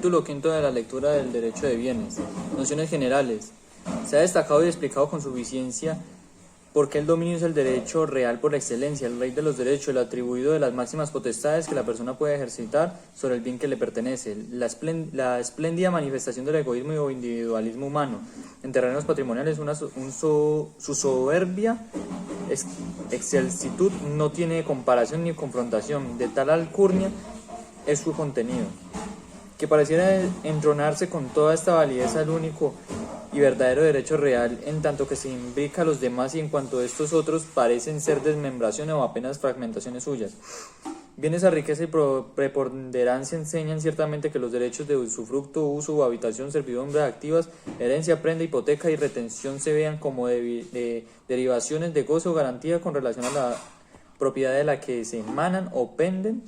Capítulo 5 de la lectura del derecho de bienes. Nociones generales. Se ha destacado y explicado con suficiencia por qué el dominio es el derecho real por excelencia, el rey de los derechos, el atribuido de las máximas potestades que la persona puede ejercitar sobre el bien que le pertenece, la espléndida manifestación del egoísmo o individualismo humano. En terrenos patrimoniales, su soberbia excelsitud no tiene comparación ni confrontación, de tal alcurnia es su contenido, que pareciera entronarse con toda esta validez al único y verdadero derecho real, en tanto que se imbrica a los demás y en cuanto estos otros parecen ser desmembraciones o apenas fragmentaciones suyas. Bien, esa riqueza y preponderancia enseñan ciertamente que los derechos de usufructo, uso o habitación, servidumbres activas, herencia, prenda, hipoteca y retención se vean como derivaciones de goce o garantía con relación a la propiedad de la que se emanan o penden,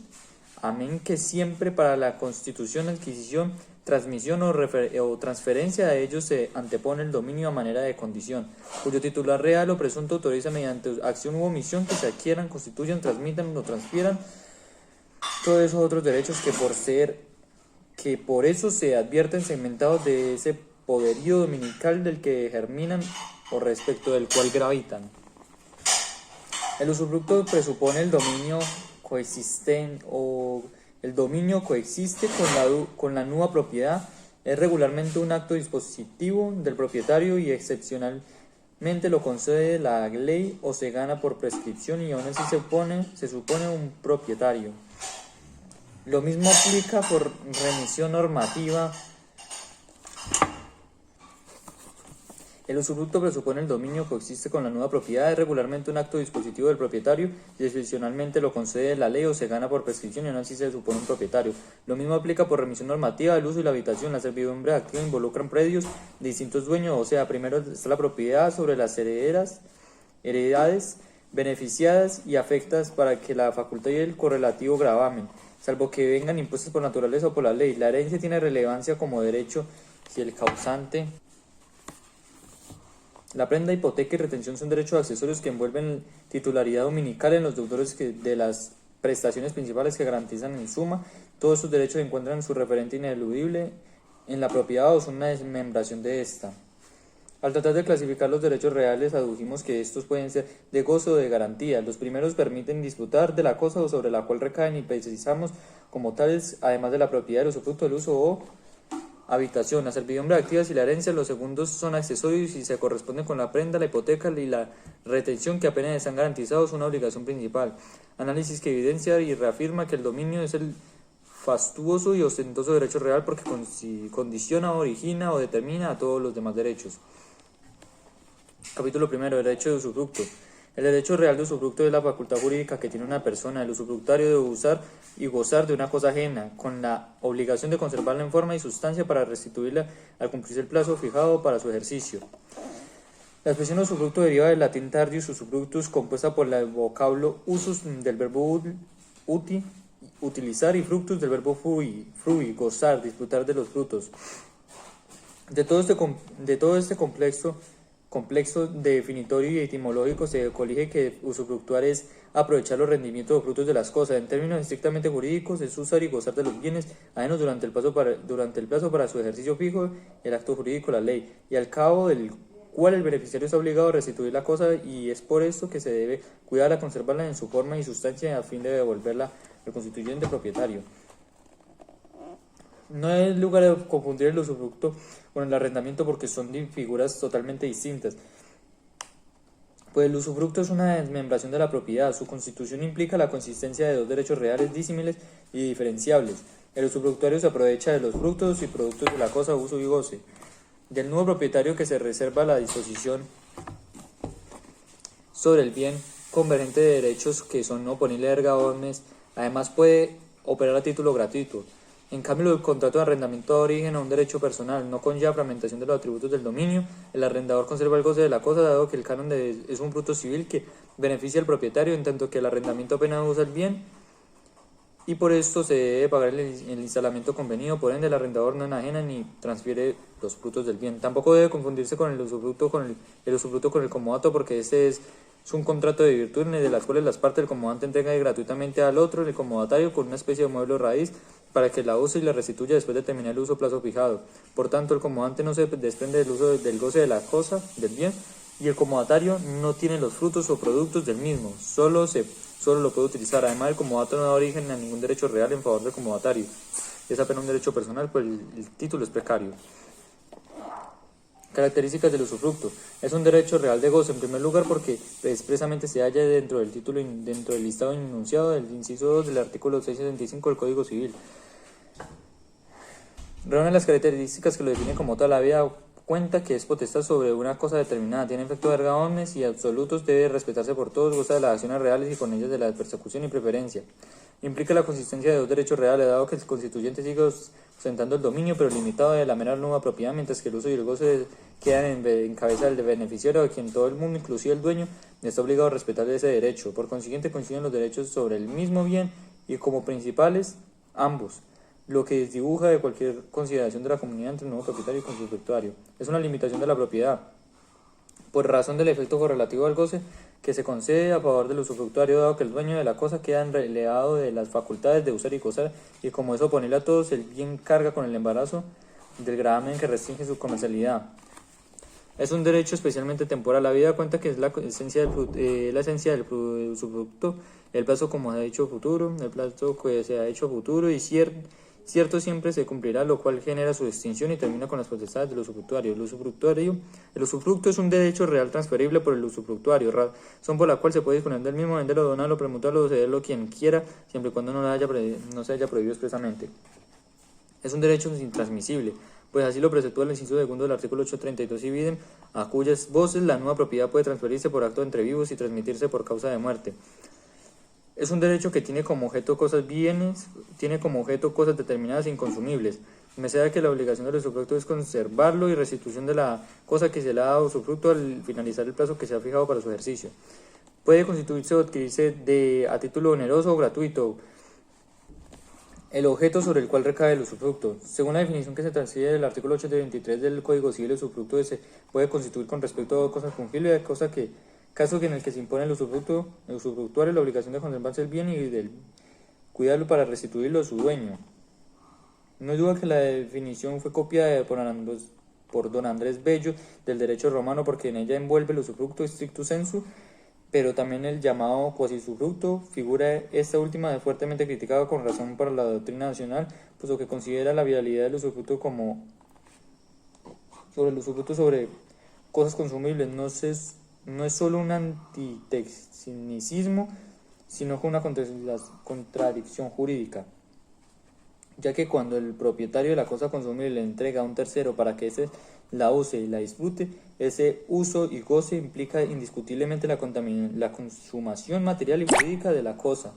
amén que siempre para la constitución, adquisición, transmisión o transferencia de ellos se antepone el dominio a manera de condición, cuyo titular real o presunto autoriza mediante acción u omisión que se adquieran, constituyan, transmitan o transfieran todos esos otros derechos que por eso se advierten segmentados de ese poderío dominical del que germinan o respecto del cual gravitan. El usufructo presupone el dominio coexistente o el dominio coexiste con la nueva propiedad, es regularmente un acto dispositivo del propietario y excepcionalmente lo concede la ley o se gana por prescripción y aún así se supone un propietario. Lo mismo aplica por remisión normativa. El usufructo presupone el dominio coexiste con la nueva propiedad, es regularmente un acto dispositivo del propietario y excepcionalmente lo concede la ley o se gana por prescripción y aún así se supone un propietario. Lo mismo aplica por remisión normativa, el uso y la habitación. La servidumbre activa involucran predios de distintos dueños, o sea, primero está la propiedad sobre las heredades beneficiadas y afectas para que la facultad y el correlativo gravamen, salvo que vengan impuestos por naturaleza o por la ley. La herencia tiene relevancia como derecho si el causante. La prenda, hipoteca y retención son derechos accesorios que envuelven titularidad dominical en los deudores de las prestaciones principales que garantizan en suma. Todos esos derechos encuentran su referente ineludible en la propiedad o son una desmembración de esta. Al tratar de clasificar los derechos reales, adujimos que estos pueden ser de goce o de garantía. Los primeros permiten disfrutar de la cosa sobre la cual recaen y precisamos como tales, además de la propiedad, el usufructo, del uso o habitación, la servidumbre activas y la herencia. Los segundos son accesorios y se corresponden con la prenda, la hipoteca y la retención que apenas están garantizados una obligación principal. Análisis que evidencia y reafirma que el dominio es el fastuoso y ostentoso derecho real porque condiciona, origina o determina a todos los demás derechos. Capítulo 1. Derecho de usufructo. El derecho real de usufructo es la facultad jurídica que tiene una persona, el usufructario, de usar y gozar de una cosa ajena, con la obligación de conservarla en forma y sustancia para restituirla al cumplirse el plazo fijado para su ejercicio. La expresión usufructo deriva del latín tardius usufructus, compuesta por el vocablo usus del verbo uti, utilizar, y fructus del verbo frui, gozar, disfrutar de los frutos. De todo este complejo definitorio y etimológico se colige que usufructuar es aprovechar los rendimientos o frutos de las cosas. En términos estrictamente jurídicos es usar y gozar de los bienes ajenos durante el plazo para su ejercicio fijo, el acto jurídico, la ley, y al cabo del cual el beneficiario está obligado a restituir la cosa, y es por esto que se debe cuidar a conservarla en su forma y sustancia a fin de devolverla al constituyente propietario. No hay lugar de confundir el usufructo con el arrendamiento porque son figuras totalmente distintas. Pues el usufructo es una desmembración de la propiedad. Su constitución implica la consistencia de dos derechos reales disímiles y diferenciables. El usufructuario se aprovecha de los frutos y productos de la cosa, uso y goce del nuevo propietario, que se reserva la disposición sobre el bien convergente de derechos que son oponibles erga omnes. Además puede operar a título gratuito. En cambio, el contrato de arrendamiento da origen a un derecho personal, no conlleva fragmentación de los atributos del dominio. El arrendador conserva el goce de la cosa, dado que el canon es un fruto civil que beneficia al propietario, en tanto que el arrendamiento apenas usa el bien, y por esto se debe pagar el instalamiento convenido. Por ende, el arrendador no enajena ni transfiere los frutos del bien. Tampoco debe confundirse con el usufructo con el comodato, porque este es un contrato de virtud de las cuales las partes del comodante entregan gratuitamente al otro, el comodatario, con una especie de mueble raíz para que la use y la restituya después de terminar el uso o plazo fijado. Por tanto, el comodante no se desprende del uso del goce de la cosa, del bien, y el comodatario no tiene los frutos o productos del mismo, solo lo puede utilizar. Además, el comodato no da origen a ningún derecho real en favor del comodatario. Es apenas un derecho personal, pues el título es precario. Características del usufructo. Es un derecho real de goce, en primer lugar, porque expresamente se halla dentro del título, dentro del listado enunciado del inciso 2 del artículo 665 del Código Civil. Reúne las características que lo definen como toda la vida cuenta que es potestad sobre una cosa determinada, tiene efectos ergaones y absolutos, debe respetarse por todos, goza de las acciones reales y con ellas de la persecución y preferencia. Implica la consistencia de dos derechos reales, dado que el constituyente sigue ostentando el dominio, pero limitado de la mera nueva propiedad, mientras que el uso y el goce quedan en cabeza del beneficiario, a quien todo el mundo, inclusive el dueño, está obligado a respetar ese derecho. Por consiguiente, coinciden los derechos sobre el mismo bien y como principales ambos, lo que desdibuja de cualquier consideración de la comunidad entre el nuevo propietario y usufructuario. Es una limitación de la propiedad, por razón del efecto correlativo al goce que se concede a favor del usufructuario, dado que el dueño de la cosa queda relevado de las facultades de usar y gozar, y como es oponible a todos, el bien carga con el embarazo del gravamen que restringe su comercialidad. Es un derecho especialmente temporal. La vida cuenta que es la esencia del usufructo, el plazo como se ha hecho futuro, el plazo que se ha hecho futuro y cierto siempre se cumplirá, lo cual genera su extinción y termina con las potestades del usufructuario. El usufructo es un derecho real transferible por el usufructuario, razón por la cual se puede disponer del mismo, venderlo, donarlo, permutarlo o cederlo quien quiera, siempre y cuando no se haya prohibido expresamente. Es un derecho intransmisible, pues así lo preceptúa el inciso segundo del artículo 832 y videm, a cuyas voces la nueva propiedad puede transferirse por acto entre vivos y transmitirse por causa de muerte. Es un derecho que tiene como objeto cosas determinadas e inconsumibles, merced a que la obligación del usufructo es conservarlo y restitución de la cosa que se le ha dado usufructo al finalizar el plazo que se ha fijado para su ejercicio. Puede constituirse o adquirirse a título oneroso o gratuito el objeto sobre el cual recae el usufructo. Según la definición que se transfiere del artículo 823 del Código Civil, el usufructo se puede constituir con respecto a cosas fungibles, caso en el que se impone el usufructuario la obligación de conservarse el bien y de cuidarlo para restituirlo a su dueño. No hay duda que la definición fue copiada por don Andrés Bello del derecho romano, porque en ella envuelve el usufructo stricto sensu, pero también el llamado quasi-usufructo, figura esta última fuertemente criticada con razón por la doctrina nacional, puesto que considera la viabilidad del usufructo sobre cosas consumibles. No es solo un antitecnicismo, sino que una contradicción jurídica, ya que cuando el propietario de la cosa consumible le entrega a un tercero para que éste la use y la disfrute, ese uso y goce implica indiscutiblemente la consumación material y jurídica de la cosa.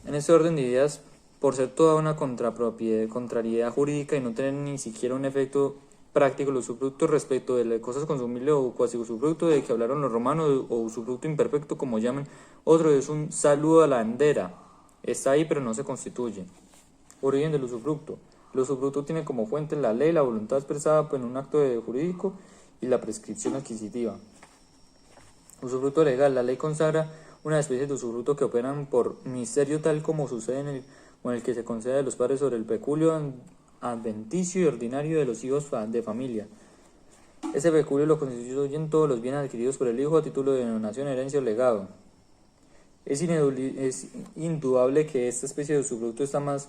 En este orden de ideas, por ser toda una contrariedad jurídica y no tener ni siquiera un efecto práctico, el usufructo respecto de las cosas consumibles o cuasi usufructo de que hablaron los romanos, o usufructo imperfecto como llaman otro, es un saludo a la bandera. Está ahí pero no se constituye. Origen del usufructo. El usufructo tiene como fuente la ley, la voluntad expresada en un acto jurídico y la prescripción adquisitiva. Usufructo legal. La ley consagra una especie de usufructo que operan por misterio, tal como sucede con el que se concede a los padres sobre el peculio adventicio y ordinario de los hijos de familia. Ese peculio lo constituyen todos los bienes adquiridos por el hijo a título de donación, herencia o legado. Es indudable que esta especie de usufructo está más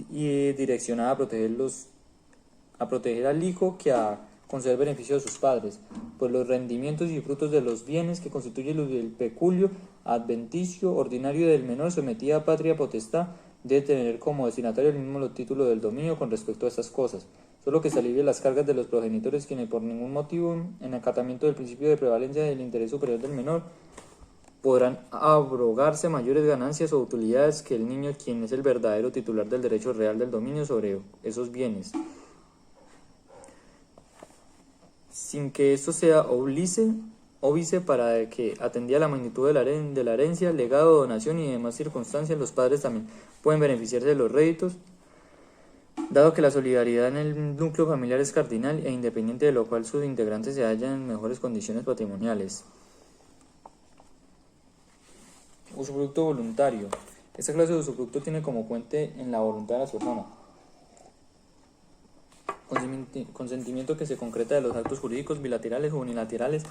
direccionada a proteger al hijo que a conceder beneficio a sus padres, pues los rendimientos y frutos de los bienes que constituyen el peculio adventicio ordinario del menor sometido a patria potestad debe tener como destinatario el mismo título del dominio con respecto a estas cosas, solo que se alivie las cargas de los progenitores, quienes por ningún motivo, en acatamiento del principio de prevalencia del interés superior del menor, podrán abrogarse mayores ganancias o utilidades que el niño, quien es el verdadero titular del derecho real del dominio sobre esos bienes, sin que esto sea óbice para que, atendida la magnitud de la herencia, legado, donación y demás circunstancias, los padres también pueden beneficiarse de los réditos, dado que la solidaridad en el núcleo familiar es cardinal e independiente, de lo cual sus integrantes se hallan en mejores condiciones patrimoniales. Usufructo voluntario. Esta clase de usufructo tiene como fuente en la voluntad de las personas. Consentimiento que se concreta de los actos jurídicos bilaterales o unilaterales,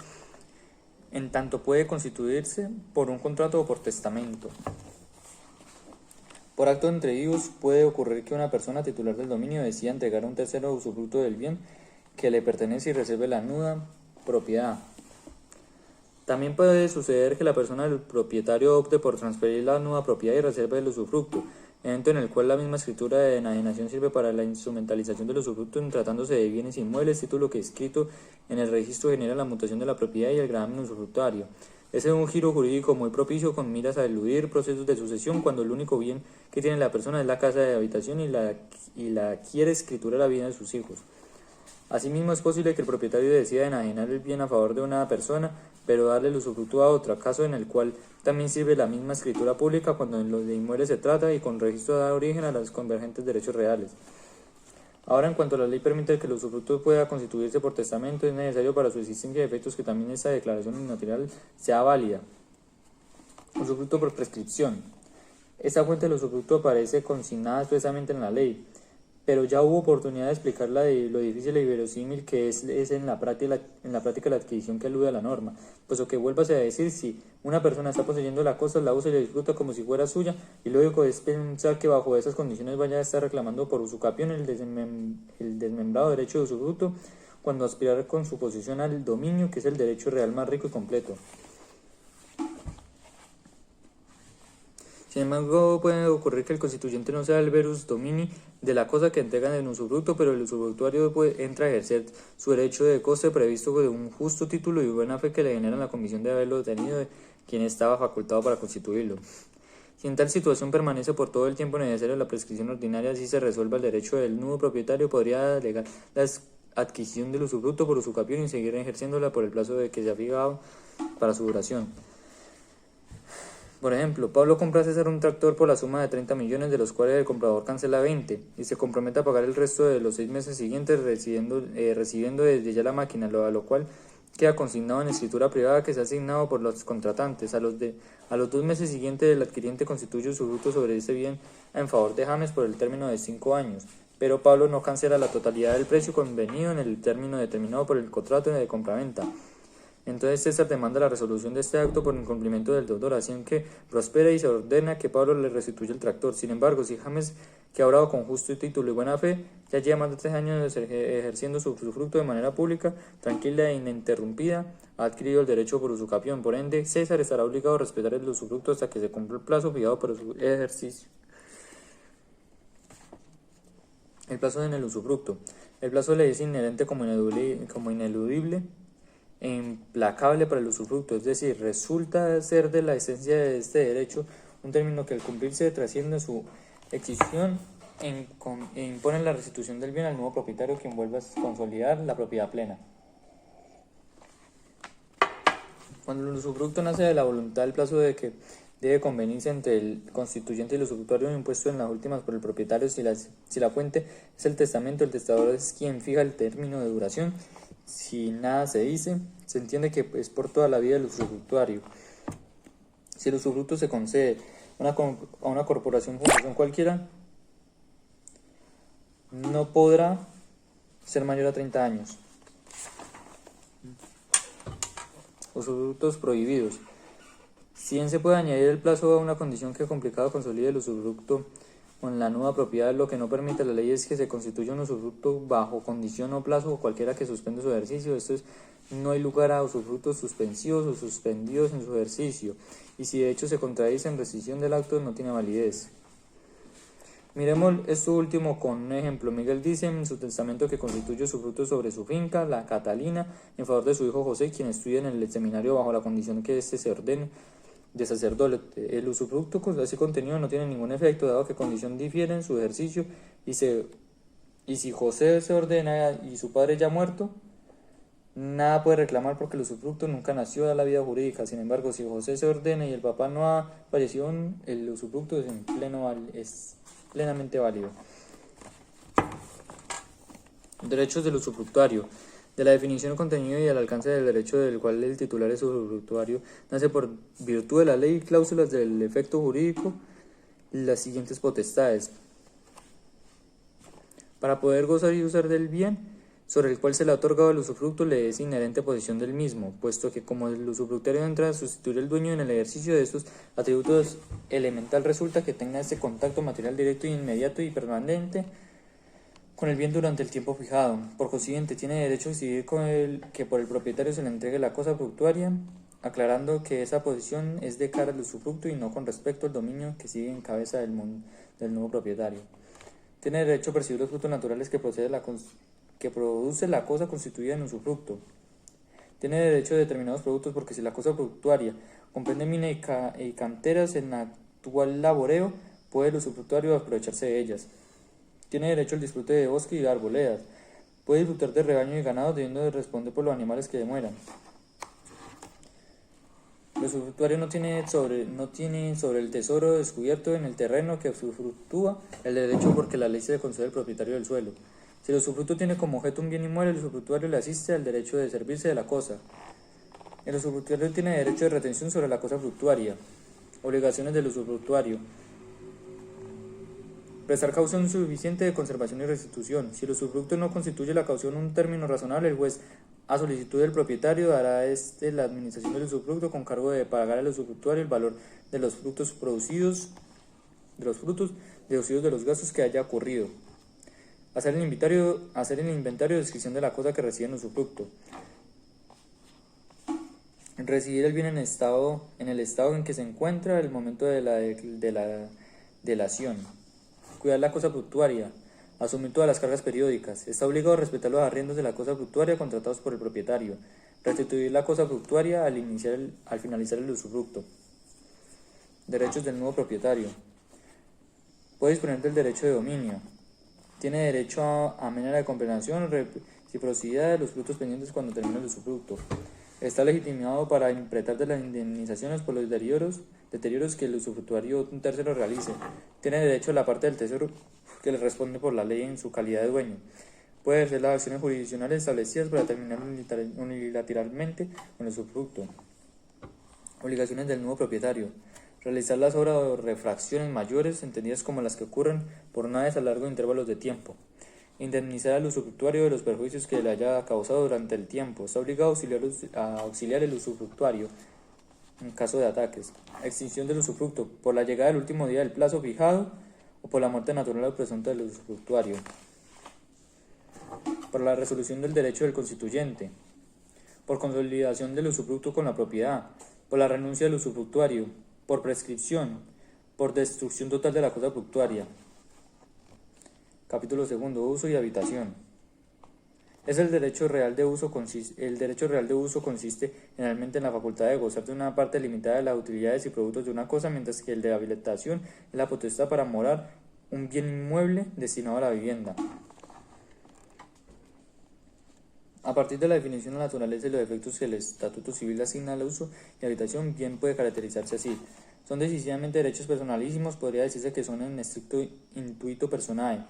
en tanto puede constituirse por un contrato o por testamento. Por acto entre ellos puede ocurrir que una persona titular del dominio decida entregar a un tercero usufructo del bien que le pertenece y reserve la nuda propiedad. También puede suceder que la persona del propietario opte por transferir la nuda propiedad y reserve el usufructo, evento en el cual la misma escritura de enajenación sirve para la instrumentalización del usufructo en tratándose de bienes inmuebles, título que escrito en el registro genera la mutación de la propiedad y el gravamen usufructuario. Ese es un giro jurídico muy propicio con miras a eludir procesos de sucesión cuando el único bien que tiene la persona es la casa de habitación y la quiere escritura la vida de sus hijos. Asimismo, es posible que el propietario decida enajenar el bien a favor de una persona, pero darle el usufructo a otra, caso en el cual también sirve la misma escritura pública cuando en los de inmuebles se trata y con registro da origen a los convergentes derechos reales. Ahora, en cuanto la ley permite que el usufructo pueda constituirse por testamento, es necesario para su existencia de efectos que también esta declaración unilateral sea válida. Usufructo por prescripción. Esta fuente del usufructo aparece consignada expresamente en la ley, pero ya hubo oportunidad de explicar lo difícil y verosímil que es en la práctica la adquisición que alude a la norma, puesto que vuélvase a decir, si una persona está poseyendo la cosa, la usa y la disfruta como si fuera suya, y lógico es pensar que bajo esas condiciones vaya a estar reclamando por usucapión el desmembrado derecho de usufructo, cuando aspirar con su posesión al dominio, que es el derecho real más rico y completo. Sin embargo, puede ocurrir que el constituyente no sea el verus domini de la cosa que entregan en usufructo, pero el usufructuario entra a ejercer su derecho de coste previsto de un justo título y buena fe que le generan la comisión de haberlo tenido de quien estaba facultado para constituirlo. Si en tal situación permanece por todo el tiempo necesario la prescripción ordinaria, si se resuelva el derecho del nudo propietario, podría alegar la adquisición del usufructo por usucapión y seguir ejerciéndola por el plazo de que se ha fijado para su duración. Por ejemplo, Pablo compra a César un tractor por la suma de 30 millones, de los cuales el comprador cancela 20 y se compromete a pagar el resto de los 6 meses siguientes recibiendo desde ya la máquina, a lo cual queda consignado en escritura privada que se ha asignado por los contratantes. A los 2 meses siguientes el adquiriente constituye usufructo sobre ese bien en favor de James por el término de 5 años, pero Pablo no cancela la totalidad del precio convenido en el término determinado por el contrato de compraventa. Entonces César demanda la resolución de este acto por incumplimiento del deudor, así que prospera y se ordena que Pablo le restituya el tractor. Sin embargo, si James, que ha obrado con justo título y buena fe, ya lleva más de 3 años ejerciendo su usufructo de manera pública, tranquila e ininterrumpida, ha adquirido el derecho por usucapión. Por ende, César estará obligado a respetar el usufructo hasta que se cumpla el plazo fijado para su ejercicio. El plazo en el usufructo. El plazo le es inherente como ineludible e implacable para el usufructo, es decir, resulta ser de la esencia de este derecho un término que al cumplirse trasciende su extinción e impone la restitución del bien al nuevo propietario, quien vuelve a consolidar la propiedad plena. Cuando el usufructo nace de la voluntad, el plazo de que debe convenirse entre el constituyente y el usufructuario impuesto en las últimas por el propietario. Si la fuente es el testamento, el testador es quien fija el término de duración. Si nada se dice, se entiende que es por toda la vida del usufructuario. Si el usufructo se concede a una corporación o fundación cualquiera, no podrá ser mayor a 30 años. Usufructos prohibidos. Si bien se puede añadir el plazo a una condición que complicado consolide el usufructo con la nueva propiedad, lo que no permite la ley es que se constituya un usufructo bajo condición o plazo o cualquiera que suspende su ejercicio. Esto es, no hay lugar a usufructos suspensivos o suspendidos en su ejercicio, y si de hecho se contradice en rescisión del acto, no tiene validez. Miremos esto último con un ejemplo. Miguel dice en su testamento que constituye usufructo sobre su finca, la Catalina, en favor de su hijo José, quien estudia en el seminario bajo la condición que éste se ordene de sacerdote. El usufructo así contenido no tiene ningún efecto, dado que condición difiere en su ejercicio, y si José se ordena y su padre ya muerto, nada puede reclamar porque el usufructo nunca nació de la vida jurídica. Sin embargo, si José se ordena y el papá no ha fallecido, el usufructo es plenamente válido. Derechos del usufructuario. De la definición, contenido y el alcance del derecho del cual el titular es usufructuario nace por virtud de la ley y cláusulas del efecto jurídico las siguientes potestades. Para poder gozar y usar del bien sobre el cual se le ha otorgado el usufructo, le es inherente posesión del mismo, puesto que como el usufructuario entra a sustituir al dueño en el ejercicio de estos atributos elemental, resulta que tenga este contacto material directo e inmediato y permanente con el bien durante el tiempo fijado. Por consiguiente, tiene derecho a exigir que por el propietario se le entregue la cosa fructuaria, aclarando que esa posición es de cara al usufructo y no con respecto al dominio que sigue en cabeza del nuevo propietario. Tiene derecho a percibir los frutos naturales que produce la cosa constituida en usufructo. Tiene derecho a determinados productos porque si la cosa fructuaria comprende mina y canteras en actual laboreo, puede el usufructuario aprovecharse de ellas. Tiene derecho al disfrute de bosque y de arboledas. Puede disfrutar de rebaño y ganado, debiendo de responder por los animales que demueran. El usufructuario no tiene sobre el tesoro descubierto en el terreno que usufructúa el derecho porque la ley se le concede al propietario del suelo. Si el usufructo tiene como objeto un bien inmueble, el usufructuario le asiste al derecho de servirse de la cosa. El usufructuario tiene derecho de retención sobre la cosa fructuaria. Obligaciones del usufructuario. Prestar caución suficiente de conservación y restitución. Si el usufructo no constituye la caución un término razonable, el juez, a solicitud del propietario, dará a la administración del usufructo con cargo de pagar al usufructuario el valor de los frutos producidos, deducidos de los gastos que haya ocurrido. Hacer el inventario de descripción de la cosa que recibe en usufructo. Residir el bien en el estado en que se encuentra al momento de la delación. Cuidar la cosa fructuaria. Asumir todas las cargas periódicas. Está obligado a respetar los arriendos de la cosa fructuaria contratados por el propietario. Restituir la cosa fructuaria al finalizar el usufructo. Derechos del nuevo propietario. Puede disponer del derecho de dominio. Tiene derecho a manera de compensación, reciprocidad de los frutos pendientes cuando termine el usufructo. Está legitimado para impetar de las indemnizaciones por los deterioros que el usufructuario un tercero realice. Tiene derecho a la parte del tesoro que le responde por la ley en su calidad de dueño. Puede ejercer las acciones jurisdiccionales establecidas para terminar unilateralmente con el usufructo. Obligaciones del nuevo propietario. Realizar las obras o refracciones mayores, entendidas como las que ocurren por naves a largos intervalos de tiempo. Indemnizar al usufructuario de los perjuicios que le haya causado durante el tiempo. Está obligado a auxiliar el usufructuario en caso de ataques. Extinción del usufructo por la llegada del último día del plazo fijado o por la muerte natural o presunta del usufructuario. Por la resolución del derecho del constituyente. Por consolidación del usufructo con la propiedad. Por la renuncia del usufructuario. Por prescripción. Por destrucción total de la cosa fructuaria. Capítulo 2. Uso y habitación. El derecho real de uso consiste generalmente en la facultad de gozar de una parte limitada de las utilidades y productos de una cosa, mientras que el de habilitación es la potestad para morar un bien inmueble destinado a la vivienda. A partir de la definición de la naturaleza y los efectos que el Estatuto Civil asigna al uso y habitación, bien puede caracterizarse así. Son decisivamente derechos personalísimos, podría decirse que son en estricto intuito personae.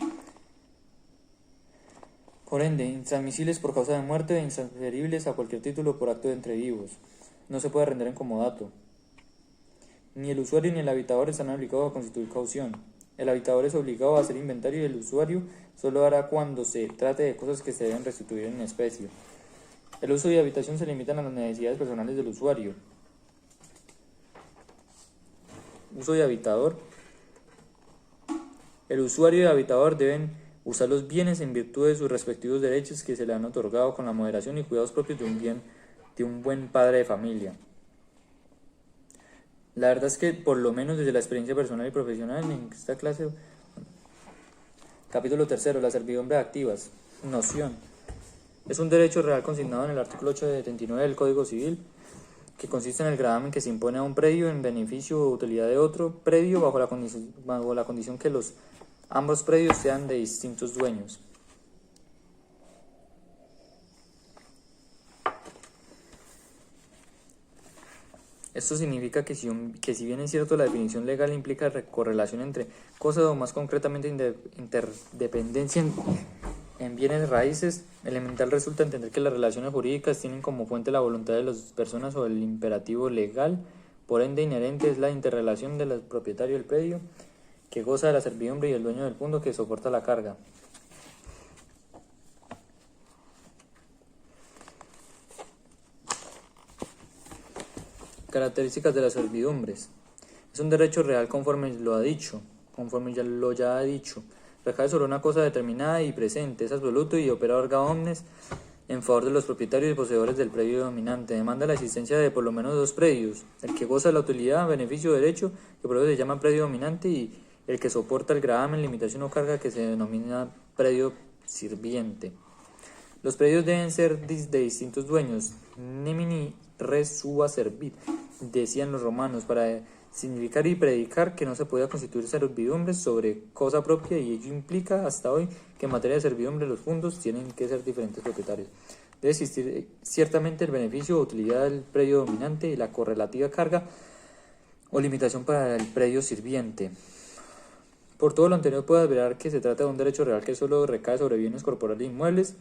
Por ende, intransmisibles por causa de muerte e intransferibles a cualquier título por acto de entre vivos. No se puede render en comodato. Ni el usuario ni el habitador están obligados a constituir caución. El habitador es obligado a hacer inventario y el usuario solo hará cuando se trate de cosas que se deben restituir en especie. El uso y habitación se limitan a las necesidades personales del usuario. Uso y habitador. El usuario y el habitador deben usar los bienes en virtud de sus respectivos derechos que se le han otorgado con la moderación y cuidados propios de un buen padre de familia. La verdad es que, por lo menos desde la experiencia personal y profesional en esta clase. Capítulo 3. Las servidumbres activas. Noción. Es un derecho real consignado en el artículo 879 del Código Civil, que consiste en el gravamen que se impone a un predio en beneficio o utilidad de otro predio bajo la condición que ambos predios sean de distintos dueños. Esto significa que si bien es cierto la definición legal implica correlación entre cosas o más concretamente interdependencia En bienes raíces, elemental resulta entender que las relaciones jurídicas tienen como fuente la voluntad de las personas o el imperativo legal, por ende inherente es la interrelación del propietario del predio, que goza de la servidumbre, y el dueño del fondo, que soporta la carga. Características de las servidumbres. Es un derecho real conforme ya ha dicho. Recae sobre una cosa determinada y presente, es absoluto y opera erga omnes en favor de los propietarios y poseedores del predio dominante. Demanda la existencia de por lo menos dos predios: el que goza de la utilidad, beneficio o derecho, que por eso se llama predio dominante, y el que soporta el gravamen, limitación o carga, que se denomina predio sirviente. Los predios deben ser de distintos dueños, nemini res suba servit, decían los romanos, para significar y predicar que no se podía constituir servidumbres sobre cosa propia, y ello implica hasta hoy que en materia de servidumbre los fondos tienen que ser diferentes propietarios. Debe existir ciertamente el beneficio o utilidad del predio dominante y la correlativa carga o limitación para el predio sirviente. Por todo lo anterior puede aseverar que se trata de un derecho real que solo recae sobre bienes corporales e inmuebles,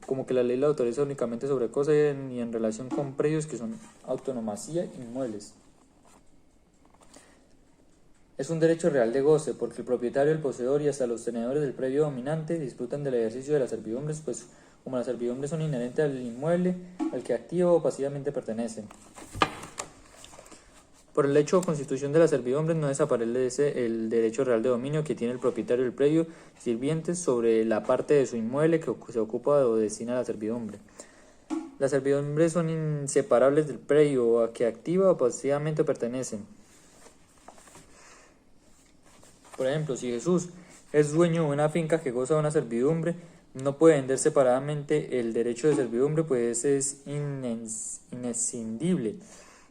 como que la ley la autoriza únicamente sobre cosas y en relación con predios que son autonomacía inmuebles. Es un derecho real de goce, porque el propietario, el poseedor y hasta los tenedores del predio dominante disfrutan del ejercicio de las servidumbres, pues como las servidumbres son inherentes al inmueble al que activa o pasivamente pertenecen. Por el hecho o constitución de las servidumbres no desaparece el derecho real de dominio que tiene el propietario del predio sirviente sobre la parte de su inmueble que se ocupa o destina a la servidumbre. Las servidumbres son inseparables del predio a que activa o pasivamente pertenecen. Por ejemplo, si Jesús es dueño de una finca que goza de una servidumbre, no puede vender separadamente el derecho de servidumbre, pues es inescindible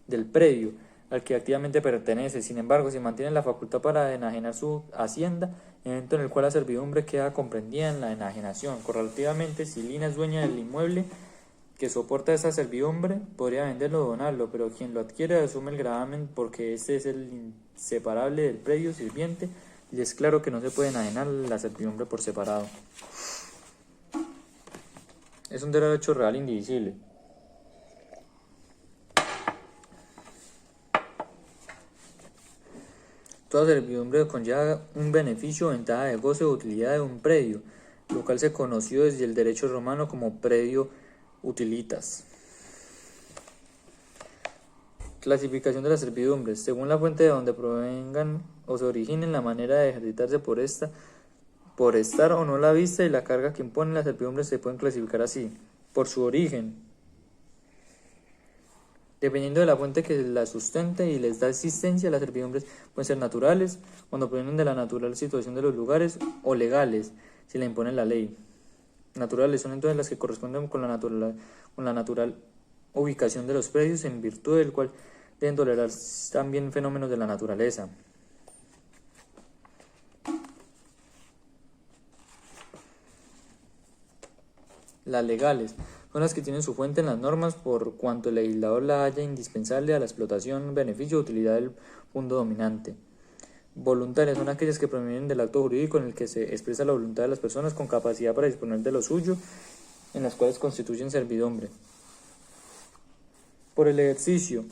del predio al que activamente pertenece. Sin embargo, si mantiene la facultad para enajenar su hacienda, evento en el cual la servidumbre queda comprendida en la enajenación. Correlativamente, si Lina es dueña del inmueble que soporta esa servidumbre, podría venderlo o donarlo, pero quien lo adquiere asume el gravamen porque este es el inseparable del predio sirviente, y es claro que no se puede enajenar la servidumbre por separado. Es un derecho real indivisible. Toda servidumbre conlleva un beneficio o ventaja de goce o utilidad de un predio, lo cual se conoció desde el derecho romano como predio utilitas. Clasificación de las servidumbres. Según la fuente de donde provengan o se originen, la manera de ejercitarse por estar o no la vista y la carga que imponen las servidumbres se pueden clasificar así: por su origen, dependiendo de la fuente que las sustente y les da existencia. Las servidumbres pueden ser naturales, cuando provienen de la natural situación de los lugares, o legales, si la impone la ley. Naturales son entonces las que corresponden con la natural ubicación de los predios, en virtud del cual deben tolerar también fenómenos de la naturaleza. Las legales son las que tienen su fuente en las normas, por cuanto el legislador la halla indispensable a la explotación, beneficio o utilidad del fondo dominante. Voluntarias son aquellas que provienen del acto jurídico en el que se expresa la voluntad de las personas con capacidad para disponer de lo suyo, en las cuales constituyen servidumbre. Por el ejercicio.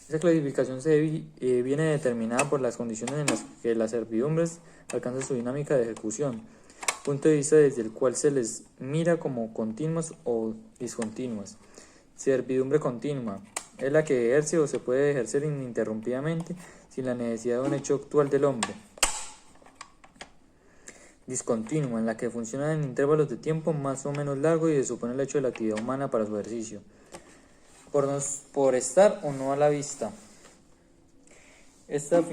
Esa clasificación viene determinada por las condiciones en las que las servidumbres alcanzan su dinámica de ejecución, punto de vista desde el cual se les mira como continuas o discontinuas. Servidumbre continua es la que ejerce o se puede ejercer ininterrumpidamente sin la necesidad de un hecho actual del hombre. Discontinua, en la que funciona en intervalos de tiempo más o menos largos y se supone el hecho de la actividad humana para su ejercicio. Por estar o no a la vista. Esta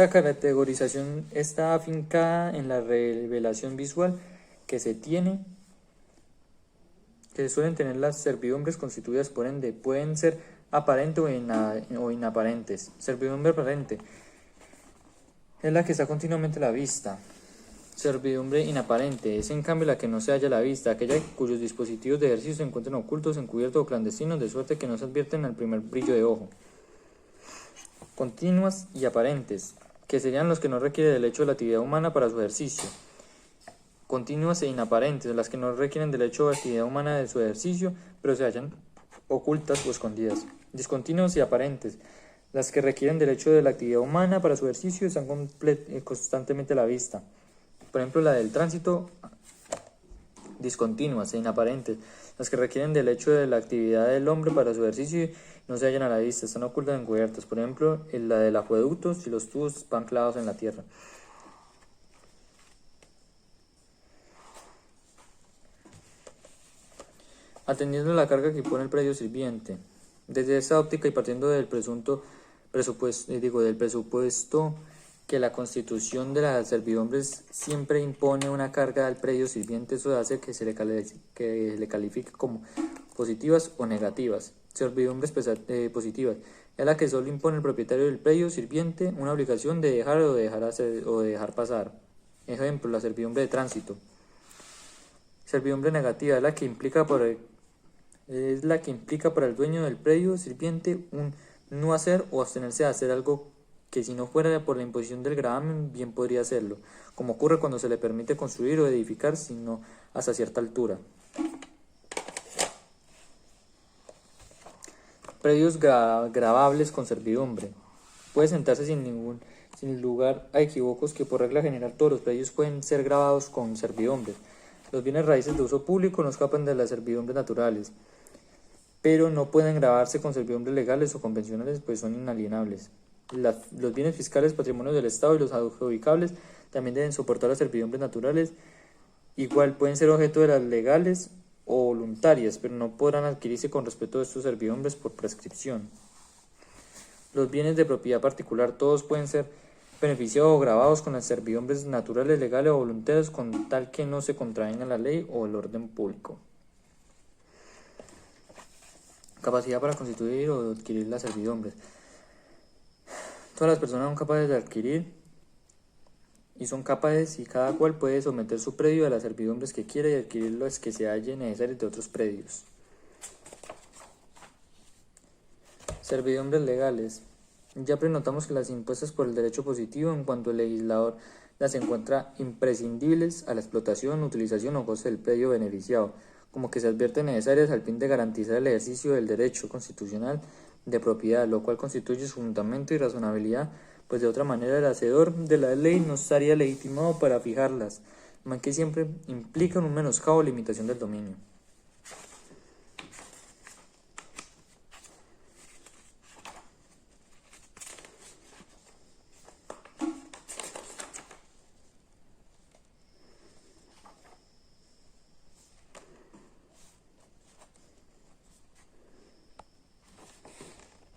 categorización está afincada en la revelación visual que se suelen tener las servidumbres constituidas, por ende pueden ser aparentes o inaparentes. Servidumbre aparente es la que está continuamente a la vista. Servidumbre inaparente es en cambio la que no se halla a la vista, aquella cuyos dispositivos de ejercicio se encuentran ocultos, encubiertos o clandestinos, de suerte que no se advierten al primer brillo de ojo. Continuas y aparentes, que serían los que no requieren del hecho de la actividad humana para su ejercicio. continuas e inaparentes, las que no requieren del hecho o actividad humana de su ejercicio, pero se hallan ocultas o escondidas. Discontinuas y aparentes, las que requieren del hecho de la actividad humana para su ejercicio y están constantemente a la vista. Por ejemplo, la del tránsito, discontinuas e inaparentes, las que requieren del hecho de la actividad del hombre para su ejercicio y no se hallan a la vista, están ocultas o encubiertas. Por ejemplo, la del acueducto, si los tubos van clavados en la tierra. Atendiendo a la carga que impone el predio sirviente. Desde esta óptica y partiendo del presupuesto que la constitución de las servidumbres siempre impone una carga al predio sirviente, eso hace que se le califique como positivas o negativas. Servidumbres positivas es la que solo impone el propietario del predio sirviente una obligación de dejar o de dejar pasar. Ejemplo, la servidumbre de tránsito. Servidumbre negativa es la que implica para el dueño del predio sirviente un no hacer o abstenerse de hacer algo que si no fuera por la imposición del gravamen bien podría hacerlo, como ocurre cuando se le permite construir o edificar sino hasta cierta altura. Predios gravables con servidumbre. Puede sentarse sin lugar a equívocos que por regla general todos los predios pueden ser gravados con servidumbre. Los bienes raíces de uso público no escapan de las servidumbres naturales, pero no pueden gravarse con servidumbres legales o convencionales, pues son inalienables. Los bienes fiscales, patrimonios del Estado y los adjudicables también deben soportar las servidumbres naturales. Igual pueden ser objeto de las legales o voluntarias, pero no podrán adquirirse con respecto a estos servidumbres por prescripción. Los bienes de propiedad particular todos pueden ser beneficiados o gravados con las servidumbres naturales, legales o voluntarias, con tal que no se contravenga la ley o el orden público. Capacidad para constituir o adquirir las servidumbres. Todas las personas son capaces de adquirir y son capaces y cada cual puede someter su predio a las servidumbres que quiera y adquirir las que se hallen necesarias de otros predios. Servidumbres legales. Ya prenotamos que las impuestas por el derecho positivo en cuanto el legislador las encuentra imprescindibles a la explotación, utilización o goce del predio beneficiado, como que se advierten necesarias al fin de garantizar el ejercicio del derecho constitucional de propiedad, lo cual constituye su fundamento y razonabilidad, pues de otra manera el hacedor de la ley no estaría legitimado para fijarlas, más que siempre implican un menoscabo o limitación del dominio.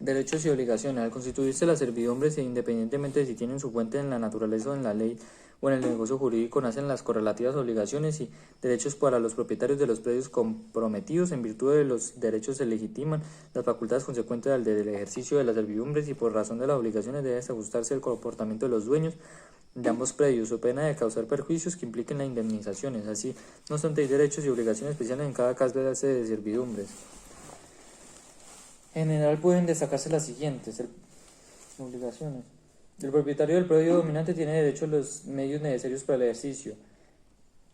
Derechos y obligaciones. Al constituirse las servidumbres, independientemente de si tienen su fuente en la naturaleza o en la ley o en el negocio jurídico, nacen las correlativas obligaciones y derechos para los propietarios de los predios comprometidos. En virtud de los derechos se legitiman las facultades consecuentes al del ejercicio de las servidumbres y por razón de las obligaciones debe ajustarse el comportamiento de los dueños de ambos predios, o pena de causar perjuicios que impliquen las indemnizaciones. Así, no obstante, hay derechos y obligaciones especiales en cada caso de servidumbres. En general pueden destacarse las siguientes obligaciones. El propietario del predio dominante tiene derecho a los medios necesarios para el ejercicio.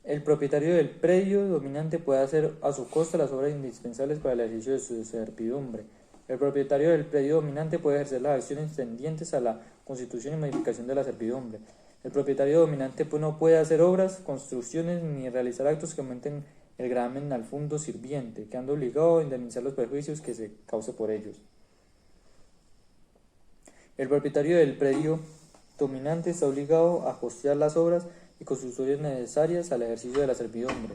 El propietario del predio dominante puede hacer a su costa las obras indispensables para el ejercicio de su servidumbre. El propietario del predio dominante puede ejercer las acciones tendientes a la constitución y modificación de la servidumbre. El propietario dominante no puede hacer obras, construcciones ni realizar actos que aumenten el gravamen al fondo sirviente, quedando obligado a indemnizar los perjuicios que se cause por ellos. El propietario del predio dominante está obligado a costear las obras y construcciones necesarias al ejercicio de la servidumbre.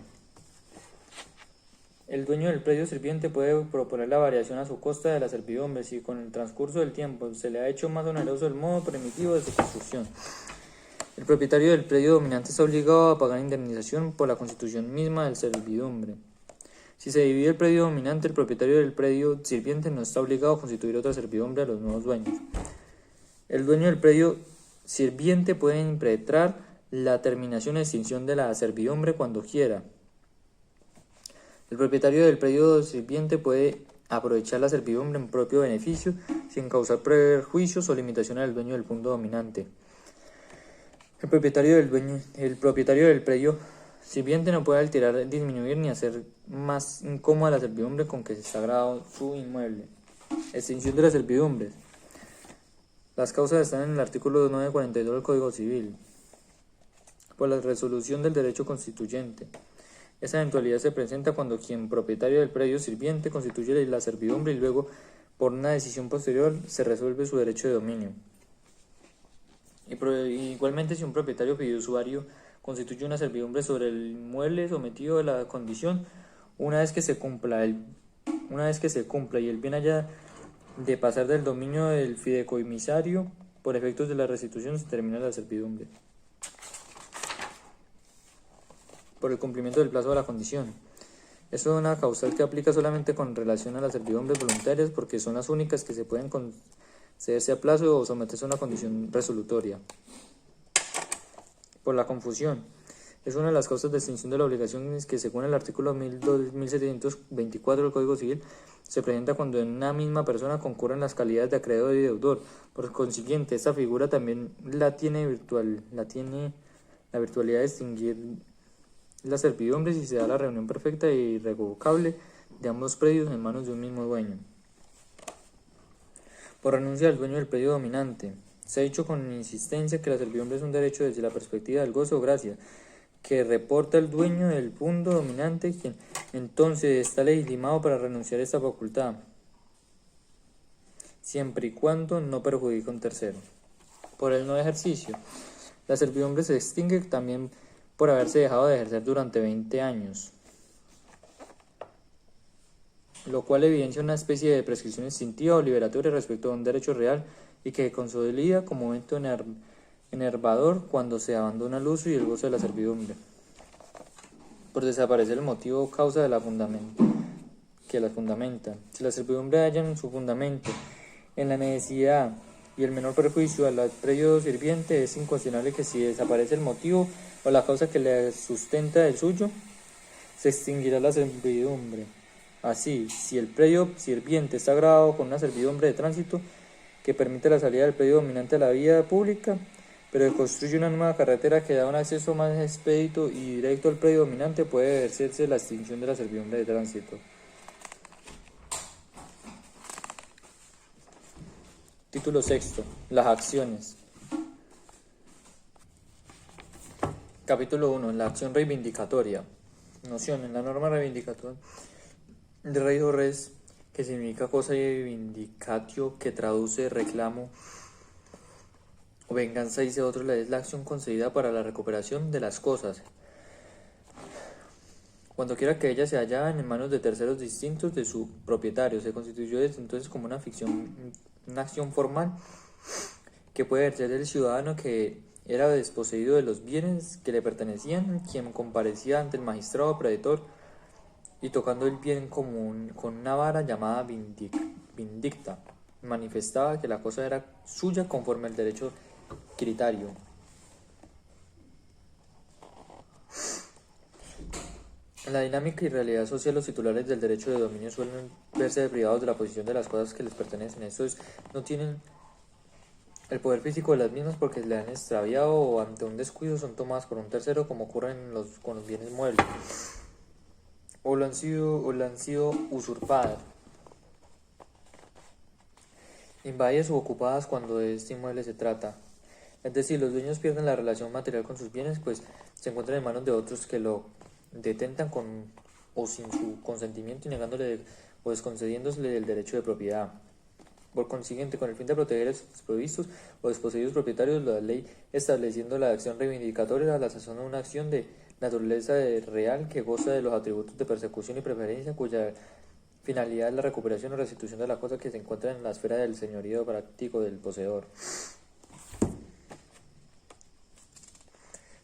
El dueño del predio sirviente puede proponer la variación a su costa de la servidumbre si con el transcurso del tiempo se le ha hecho más oneroso el modo primitivo de su construcción. El propietario del predio dominante está obligado a pagar indemnización por la constitución misma del servidumbre. Si se divide el predio dominante, el propietario del predio sirviente no está obligado a constituir otra servidumbre a los nuevos dueños. El dueño del predio sirviente puede impetrar la terminación o extinción de la servidumbre cuando quiera. El propietario del predio sirviente puede aprovechar la servidumbre en propio beneficio sin causar perjuicios o limitaciones al dueño del punto dominante. El propietario del predio Sirviente no puede alterar, disminuir ni hacer más incómoda la servidumbre con que se está grabado su inmueble. Extinción de las servidumbres. Las causas están en el artículo 942 del Código Civil. Por la resolución del derecho constituyente. Esa eventualidad se presenta cuando quien propietario del predio sirviente constituye la servidumbre y luego, por una decisión posterior, se resuelve su derecho de dominio. Igualmente, si un propietario fiduciario constituye una servidumbre sobre el inmueble sometido a la condición, una vez que se cumpla y el bien haya de pasar del dominio del fideicomisario, por efectos de la restitución se termina la servidumbre. Por el cumplimiento del plazo de la condición. Esto es una causal que aplica solamente con relación a las servidumbres voluntarias porque son las únicas que se pueden concederse a plazo o someterse a una condición resolutoria. Por la confusión. Es una de las causas de extinción de la obligación que, según el artículo 1724 del Código Civil, se presenta cuando en una misma persona concurren las calidades de acreedor y deudor. Por consiguiente, esta figura también tiene la virtualidad de extinguir las servidumbres si se da la reunión perfecta e irrevocable de ambos predios en manos de un mismo dueño. Por renuncia del dueño del predio dominante. Se ha dicho con insistencia que la servidumbre es un derecho desde la perspectiva del goce o gracia, que reporta el dueño del punto dominante, quien entonces está legitimado para renunciar a esta facultad, siempre y cuando no perjudique a un tercero. Por el no ejercicio. La servidumbre se extingue también por haberse dejado de ejercer durante 20 años, lo cual evidencia una especie de prescripción instintiva o liberatoria respecto a un derecho real y que consolida como evento enervador cuando se abandona el uso y el goce de la servidumbre. Por desaparecer el motivo o causa de que la fundamenta. Si la servidumbre halla su fundamento en la necesidad y el menor perjuicio al predio sirviente, es incuestionable que si desaparece el motivo o la causa que le sustenta el suyo, se extinguirá la servidumbre. Así, si el predio sirviente está grabado con una servidumbre de tránsito que permite la salida del predio dominante a la vía pública, pero que construye una nueva carretera que da un acceso más expedito y directo al predio dominante, puede ejercerse la extinción de la servidumbre de tránsito. Título sexto. Las acciones. Capítulo 1. La acción reivindicatoria. Noción. En la norma reivindicatoria de rey o res, que significa cosa y vindicatio, que traduce reclamo o venganza, dice otro, es la acción concedida para la recuperación de las cosas, cuando quiera que ellas se hallaban en manos de terceros distintos de su propietario. Se constituyó desde entonces como una acción formal que puede ejercer el ciudadano que era desposeído de los bienes que le pertenecían, quien comparecía ante el magistrado preditor y tocando el bien común con una vara llamada vindicta, manifestaba que la cosa era suya conforme al derecho criterio. En la dinámica y realidad social, los titulares del derecho de dominio suelen verse privados de la posesión de las cosas que les pertenecen. Estos no tienen el poder físico de las mismas porque se le han extraviado o ante un descuido son tomadas por un tercero, como ocurre con los bienes muebles, o le han sido usurpadas, invadidas u ocupadas cuando de este inmueble se trata. Es decir, los dueños pierden la relación material con sus bienes, pues se encuentran en manos de otros que lo detentan con o sin su consentimiento y negándole o desconcediéndole el derecho de propiedad. Por consiguiente, con el fin de proteger a sus desprovistos o desposeídos propietarios, la ley, estableciendo la acción reivindicatoria, la sazona una acción de naturaleza real que goza de los atributos de persecución y preferencia, cuya finalidad es la recuperación o restitución de la cosa que se encuentra en la esfera del señorío práctico del poseedor.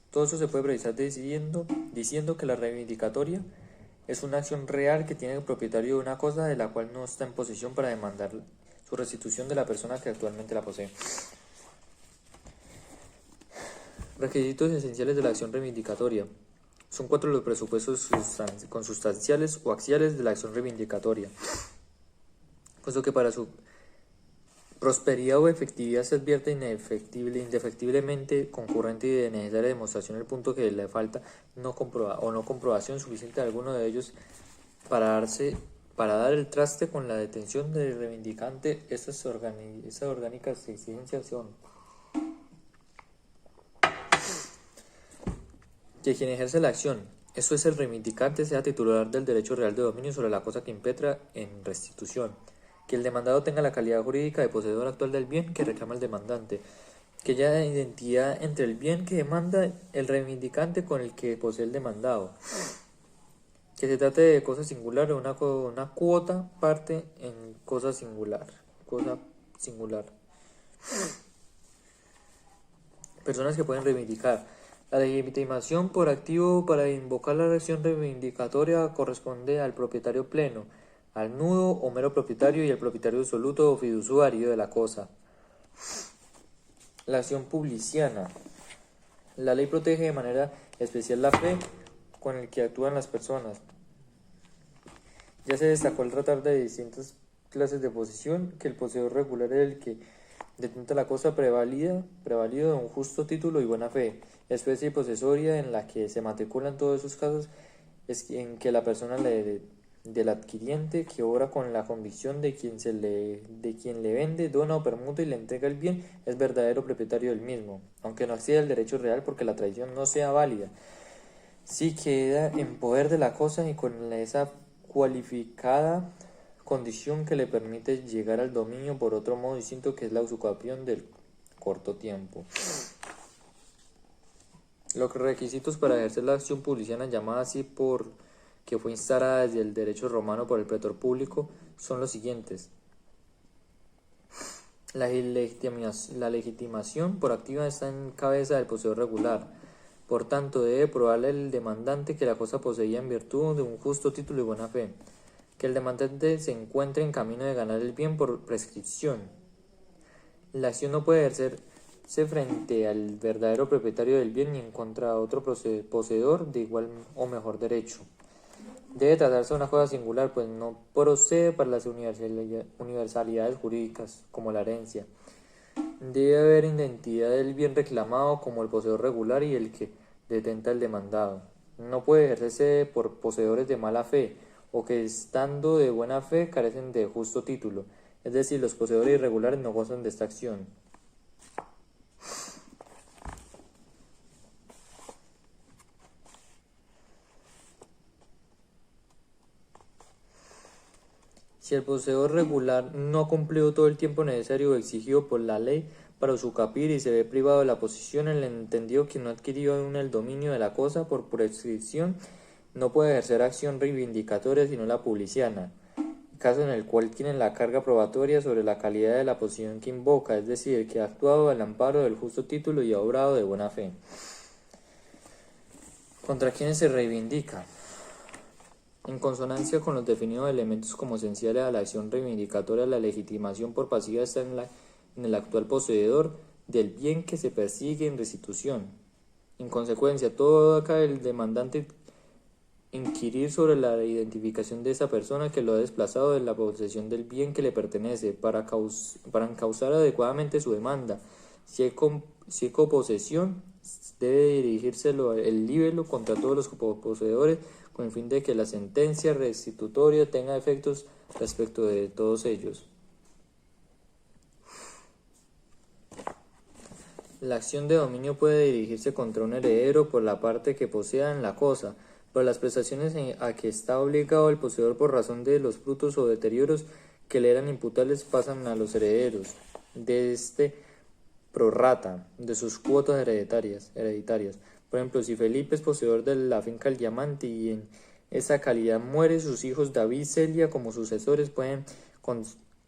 Todo eso se puede precisar diciendo que la reivindicatoria es una acción real que tiene el propietario de una cosa de la cual no está en posesión para demandar su restitución de la persona que actualmente la posee. Requisitos esenciales de la acción reivindicatoria. Son 4 los presupuestos consustanciales o axiales de la acción reivindicatoria, puesto que para su Prosperidad o efectividad se advierte indefectiblemente concurrente y de necesaria demostración el punto que le falta no comprobación suficiente de alguno de ellos para dar el traste con la detención del reivindicante. Estas orgánicas exigencias son que quien ejerce la acción, esto es el reivindicante, sea titular del derecho real de dominio sobre la cosa que impetra en restitución, que el demandado tenga la calidad jurídica de poseedor actual del bien que reclama el demandante, que haya identidad entre el bien que demanda el reivindicante con el que posee el demandado, que se trate de cosa singular o una cuota parte en cosa singular. Personas que pueden reivindicar. La legitimación por activo para invocar la acción reivindicatoria corresponde al propietario pleno, al nudo o mero propietario y al propietario absoluto o fiduciario de la cosa. La acción publiciana. La ley protege de manera especial la fe con el que actúan las personas. Ya se destacó al tratar de distintas clases de posesión que el poseedor regular es el que detenta la cosa prevalido de un justo título y buena fe. Especie posesoria en la que se matriculan todos esos casos es en que la persona del adquiriente que obra con la convicción de quien le vende, dona o permuta y le entrega el bien es verdadero propietario del mismo, aunque no acceda al derecho real porque la tradición no sea válida. Sí queda en poder de la cosa y con esa cualificada condición que le permite llegar al dominio por otro modo distinto, que es la usucapión del corto tiempo. Los requisitos para ejercer la acción publiciana, llamada así que fue instalada desde el derecho romano por el pretor público, son los siguientes. La legitimación por activa está en cabeza del poseedor regular. Por tanto, debe probarle el demandante que la cosa poseía en virtud de un justo título y buena fe, que el demandante se encuentre en camino de ganar el bien por prescripción. La acción no puede ejercerse frente al verdadero propietario del bien ni en contra de otro poseedor de igual o mejor derecho. Debe tratarse de una cosa singular, pues no procede para las universalidades jurídicas, como la herencia. Debe haber identidad del bien reclamado como el poseedor regular y el que detenta el demandado. No puede ejercerse por poseedores de mala fe, o que estando de buena fe carecen de justo título, es decir, los poseedores irregulares no gozan de esta acción. Si el poseedor regular no ha cumplido todo el tiempo necesario o exigido por la ley para usucapir y se ve privado de la posesión, el entendido que no adquirió aún el dominio de la cosa por prescripción no puede ejercer acción reivindicatoria sino la publiciana, caso en el cual tiene la carga probatoria sobre la calidad de la posesión que invoca, es decir, que ha actuado al amparo del justo título y ha obrado de buena fe. ¿Contra quiénes se reivindica? En consonancia con los definidos elementos como esenciales a la acción reivindicatoria, la legitimación por pasiva está en el actual poseedor del bien que se persigue en restitución. En consecuencia, todo acá el demandante inquirir sobre la identificación de esa persona que lo ha desplazado de la posesión del bien que le pertenece para encauzar adecuadamente su demanda. Si hay coposesión, debe dirigírselo el libelo contra todos los coposeedores con el fin de que la sentencia restitutoria tenga efectos respecto de todos ellos. La acción de dominio puede dirigirse contra un heredero por la parte que posea en la cosa, pero las prestaciones a que está obligado el poseedor por razón de los frutos o deterioros que le eran imputables pasan a los herederos de este prorrata de sus cuotas hereditarias. Por ejemplo, si Felipe es poseedor de la finca El Diamante y en esa calidad muere, sus hijos David y Celia como sucesores pueden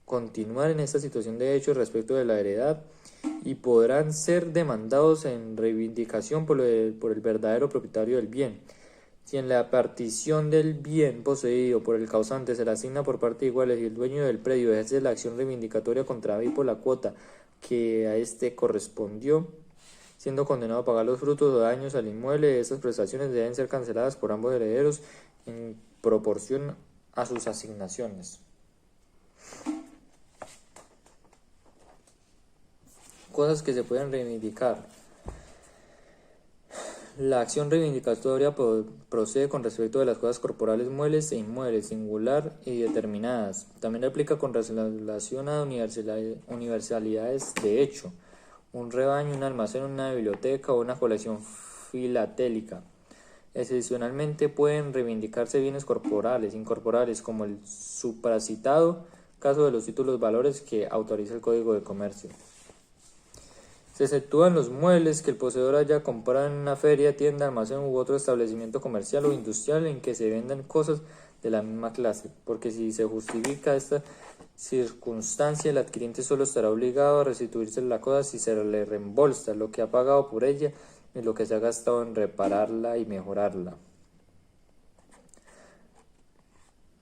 continuar en esta situación de hecho respecto de la heredad y podrán ser demandados en reivindicación por el verdadero propietario del bien. Si en la partición del bien poseído por el causante se le asigna por partes iguales y el dueño del predio ejerce la acción reivindicatoria contra David por la cuota que a éste correspondió, siendo condenado a pagar los frutos o daños al inmueble, esas prestaciones deben ser canceladas por ambos herederos en proporción a sus asignaciones. Cosas que se pueden reivindicar. La acción reivindicatoria procede con respecto de las cosas corporales muebles e inmuebles, singular y determinadas. También aplica con relación a universalidades de hecho, un rebaño, un almacén, una biblioteca o una colección filatélica. Excepcionalmente pueden reivindicarse bienes corporales, incorporales, como el supracitado caso de los títulos valores que autoriza el Código de Comercio. Se exceptúan los muebles que el poseedor haya comprado en una feria, tienda, almacén u otro establecimiento comercial o industrial en que se vendan cosas de la misma clase, porque si se justifica esta circunstancia, el adquiriente solo estará obligado a restituirse la cosa si se le reembolsa lo que ha pagado por ella y lo que se ha gastado en repararla y mejorarla.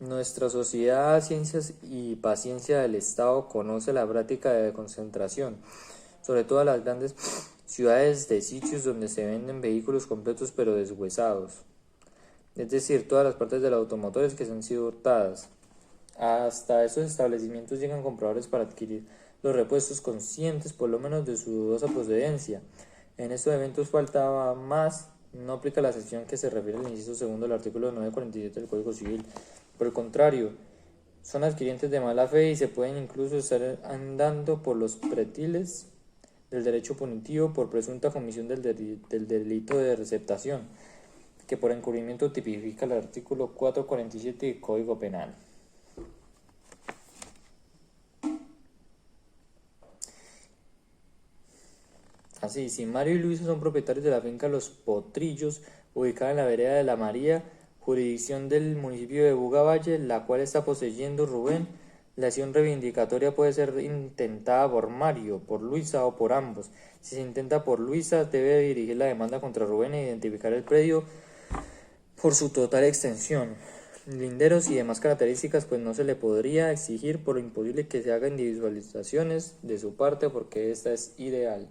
Nuestra sociedad, ciencias y paciencia del Estado conoce la práctica de concentración, sobre todo en las grandes ciudades, de sitios donde se venden vehículos completos pero deshuesados, es decir, todas las partes de los automotores que han sido hurtadas. Hasta estos establecimientos llegan compradores para adquirir los repuestos conscientes por lo menos de su dudosa procedencia. En estos eventos faltaba más, no aplica la sección que se refiere al inciso segundo del artículo 947 del Código Civil. Por el contrario, son adquirientes de mala fe y se pueden incluso estar andando por los pretiles del derecho punitivo por presunta comisión del delito de receptación, que por encubrimiento tipifica el artículo 447 del Código Penal. Así, si Mario y Luisa son propietarios de la finca Los Potrillos, ubicada en la vereda de La María, jurisdicción del municipio de Bugavalle, la cual está poseyendo Rubén, la acción reivindicatoria puede ser intentada por Mario, por Luisa o por ambos. Si se intenta por Luisa, debe dirigir la demanda contra Rubén e identificar el predio por su total extensión, linderos y demás características, pues no se le podría exigir por lo imposible que se haga individualizaciones de su parte porque esta es ideal.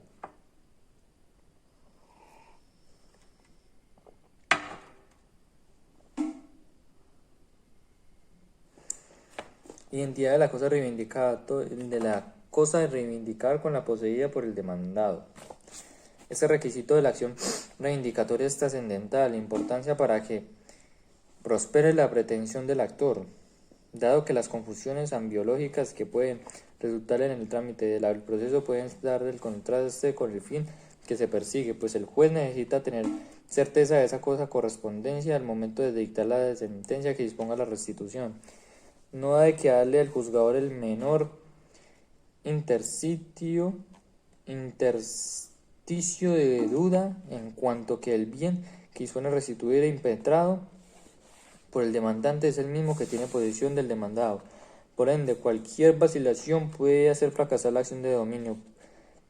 Identidad de la cosa reivindicada, de la cosa de reivindicar con la poseída por el demandado. Este requisito de la acción reivindicatoria es trascendental, importancia para que prospere la pretensión del actor, dado que las confusiones ambiológicas que pueden resultar en el trámite del proceso pueden dar del contraste con el fin que se persigue, pues el juez necesita tener certeza de esa cosa correspondencia al momento de dictar la sentencia que disponga la restitución. No ha de quedarle al juzgador el menor intersticio de duda en cuanto que el bien que dispone restituir e impetrado por el demandante es el mismo que tiene posesión del demandado. Por ende, cualquier vacilación puede hacer fracasar la acción de dominio,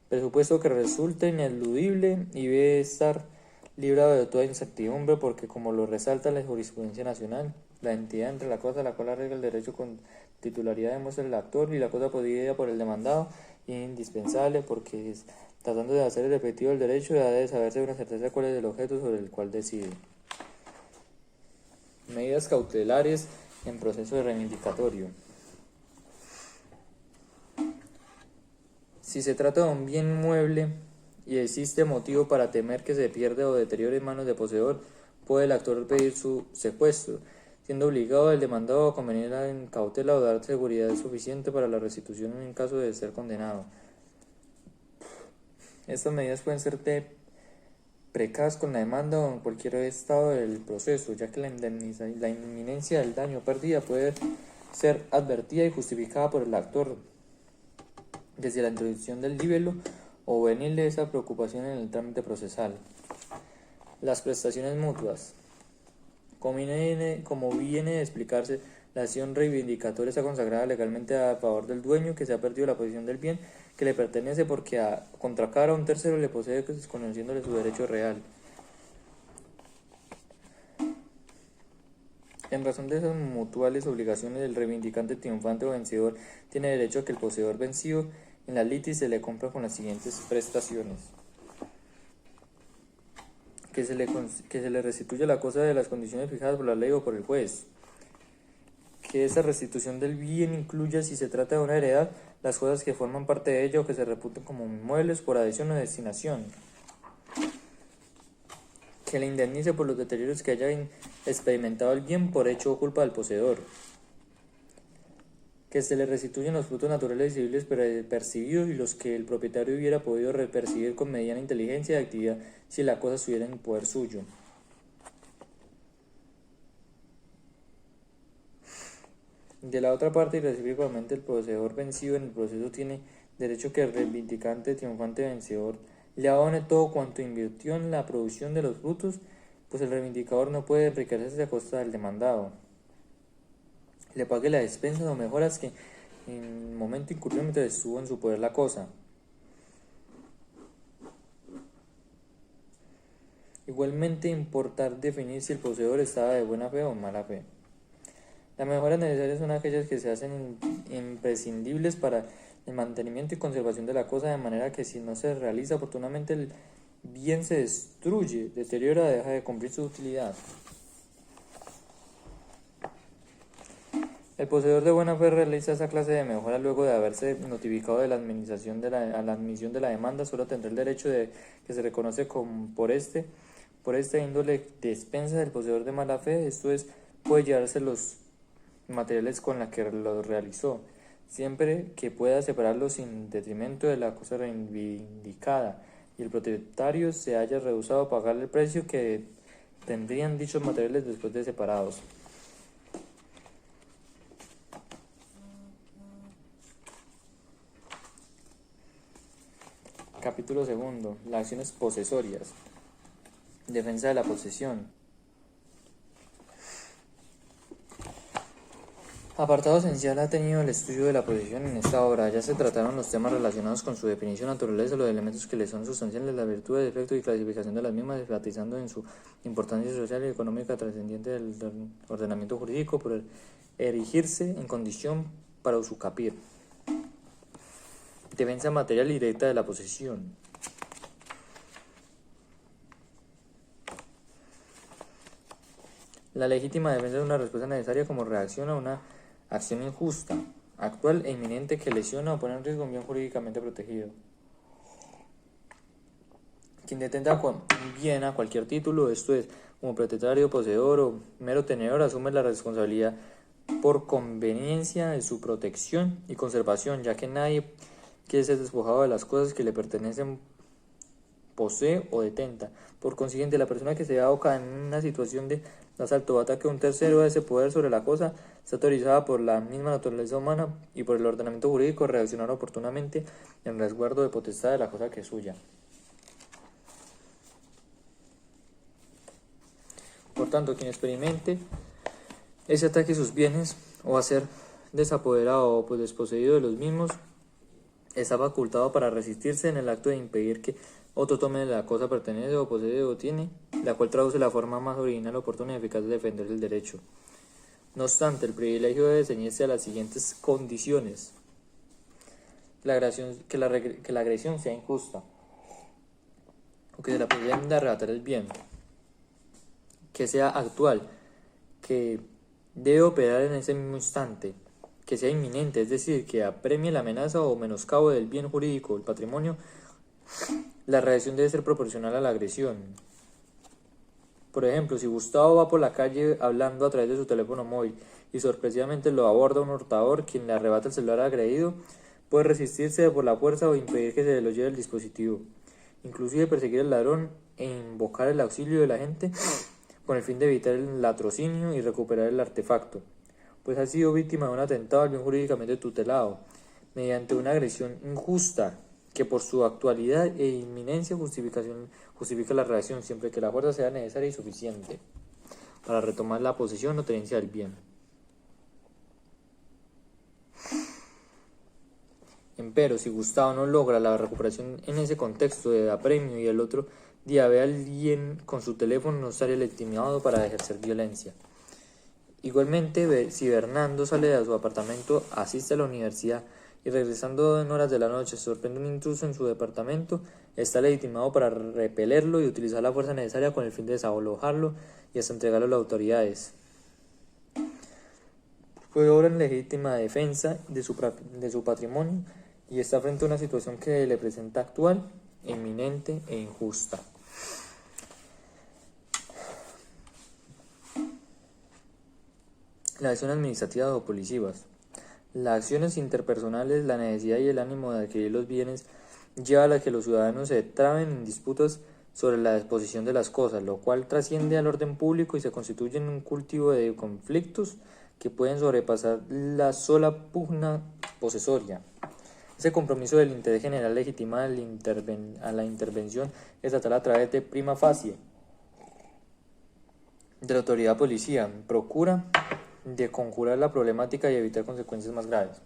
presupuesto que resulte ineludible y debe estar librado de toda incertidumbre porque, como lo resalta la jurisprudencia nacional, la entidad entre la cosa a la cual arregla el derecho con titularidad demuestra el actor y la cosa poseída por el demandado es indispensable porque, tratando de hacer el efectivo del derecho, ha de saberse una certeza cuál es el objeto sobre el cual decide. Medidas cautelares en proceso de reivindicatorio. Si se trata de un bien mueble y existe motivo para temer que se pierda o deteriore en manos del poseedor, puede el actor pedir su secuestro, siendo obligado el demandado a convenir en cautela o dar seguridad suficiente para la restitución en caso de ser condenado. Estas medidas pueden ser precaas con la demanda o en cualquier estado del proceso, ya que la inminencia del daño o pérdida puede ser advertida y justificada por el actor desde la introducción del libelo o venirle esa preocupación en el trámite procesal. Las prestaciones mutuas. Como viene a explicarse, la acción reivindicatoria está consagrada legalmente a favor del dueño que se ha perdido la posesión del bien que le pertenece porque a contracar a un tercero le posee desconociéndole su derecho real. En razón de esas mutuales obligaciones, el reivindicante triunfante o vencedor tiene derecho a que el poseedor vencido en la litis se le compra con las siguientes prestaciones: que se le restituya la cosa de las condiciones fijadas por la ley o por el juez, que esa restitución del bien incluya, si se trata de una heredad, las cosas que forman parte de ella o que se reputen como inmuebles por adhesión o destinación, que le indemnice por los deterioros que haya experimentado el bien por hecho o culpa del poseedor, que se le restituyen los frutos naturales y visibles percibidos y los que el propietario hubiera podido percibir con mediana inteligencia y actividad si la cosa estuviera en poder suyo. De la otra parte, y recíprocamente, el poseedor vencido en el proceso tiene derecho que el reivindicante triunfante vencedor le abone todo cuanto invirtió en la producción de los frutos, pues el reivindicador no puede enriquecerse a costa del demandado. Le pague las despensas o mejoras que en el momento incurrió mientras estuvo en su poder la cosa. Igualmente importar definir si el poseedor estaba de buena fe o mala fe. Las mejoras necesarias son aquellas que se hacen imprescindibles para el mantenimiento y conservación de la cosa, de manera que si no se realiza oportunamente el bien se destruye, deteriora, deja de cumplir su utilidad. El poseedor de buena fe realiza esa clase de mejora luego de haberse notificado de la admisión de la demanda. Solo tendrá el derecho de que se reconoce por esta índole de despensas del poseedor de mala fe, esto es, puede llevarse los materiales con la que lo realizó, siempre que pueda separarlos sin detrimento de la cosa reivindicada y el propietario se haya rehusado a pagar el precio que tendrían dichos materiales después de separados. Capítulo 2. Las acciones posesorias. Defensa de la posesión. Apartado esencial ha tenido el estudio de la posesión en esta obra. Ya se trataron los temas relacionados con su definición, naturaleza, los elementos que le son sustanciales, las virtudes, defectos y clasificación de las mismas, enfatizando en su importancia social y económica trascendiente del ordenamiento jurídico por erigirse en condición para usucapir. Defensa material y directa de la posesión. La legítima defensa es una respuesta necesaria como reacción a una acción injusta, actual e inminente que lesiona o pone en riesgo un bien jurídicamente protegido. Quien detenta un bien a cualquier título, esto es, como propietario, poseedor o mero tenedor, asume la responsabilidad por conveniencia de su protección y conservación, ya que nadie quiere ser despojado de las cosas que le pertenecen, posee o detenta. Por consiguiente, la persona que se aboca en una situación de asalto o ataque a un tercero de ese poder sobre la cosa está autorizada por la misma naturaleza humana y por el ordenamiento jurídico a reaccionar oportunamente en resguardo de potestad de la cosa que es suya. Por tanto, quien experimente ese ataque a sus bienes o a ser desapoderado o desposeído de los mismos está facultado para resistirse en el acto de impedir que otro tome la cosa pertenece o posee o tiene, la cual traduce la forma más original, oportuna y eficaz de defender el derecho. No obstante, el privilegio debe ceñirse a las siguientes condiciones: que la agresión sea injusta, o que se la pretenda arrebatar el bien, que sea actual, que debe operar en ese mismo instante, que sea inminente, es decir, que apremie la amenaza o menoscabo del bien jurídico, el patrimonio. La reacción debe ser proporcional a la agresión. Por ejemplo, si Gustavo va por la calle hablando a través de su teléfono móvil y sorpresivamente lo aborda un hurtador, quien le arrebata el celular agredido, puede resistirse por la fuerza o impedir que se lo lleve el dispositivo, inclusive perseguir al ladrón e invocar el auxilio de la gente con el fin de evitar el latrocinio y recuperar el artefacto, pues ha sido víctima de un atentado al bien jurídicamente tutelado, mediante una agresión injusta que por su actualidad e inminencia justifica la reacción, siempre que la fuerza sea necesaria y suficiente para retomar la posesión o tenencia del bien. Empero, si Gustavo no logra la recuperación en ese contexto de apremio y el otro día ve a alguien con su teléfono, no estaría legitimado para ejercer violencia. Igualmente, si Bernardo sale de su apartamento, asiste a la universidad y regresando en horas de la noche sorprende un intruso en su departamento, está legitimado para repelerlo y utilizar la fuerza necesaria con el fin de desalojarlo y hasta entregarlo a las autoridades. Fue obra en legítima defensa de su patrimonio y está frente a una situación que le presenta actual, inminente e injusta. La acción administrativa o policivas. Las acciones interpersonales, la necesidad y el ánimo de adquirir los bienes lleva a que los ciudadanos se traben en disputas sobre la disposición de las cosas, lo cual trasciende al orden público y se constituye en un cultivo de conflictos que pueden sobrepasar la sola pugna posesoria. Ese compromiso del interés general legitima a la intervención estatal a través de prima facie de la autoridad policía, procura de conjurar la problemática y evitar consecuencias más graves.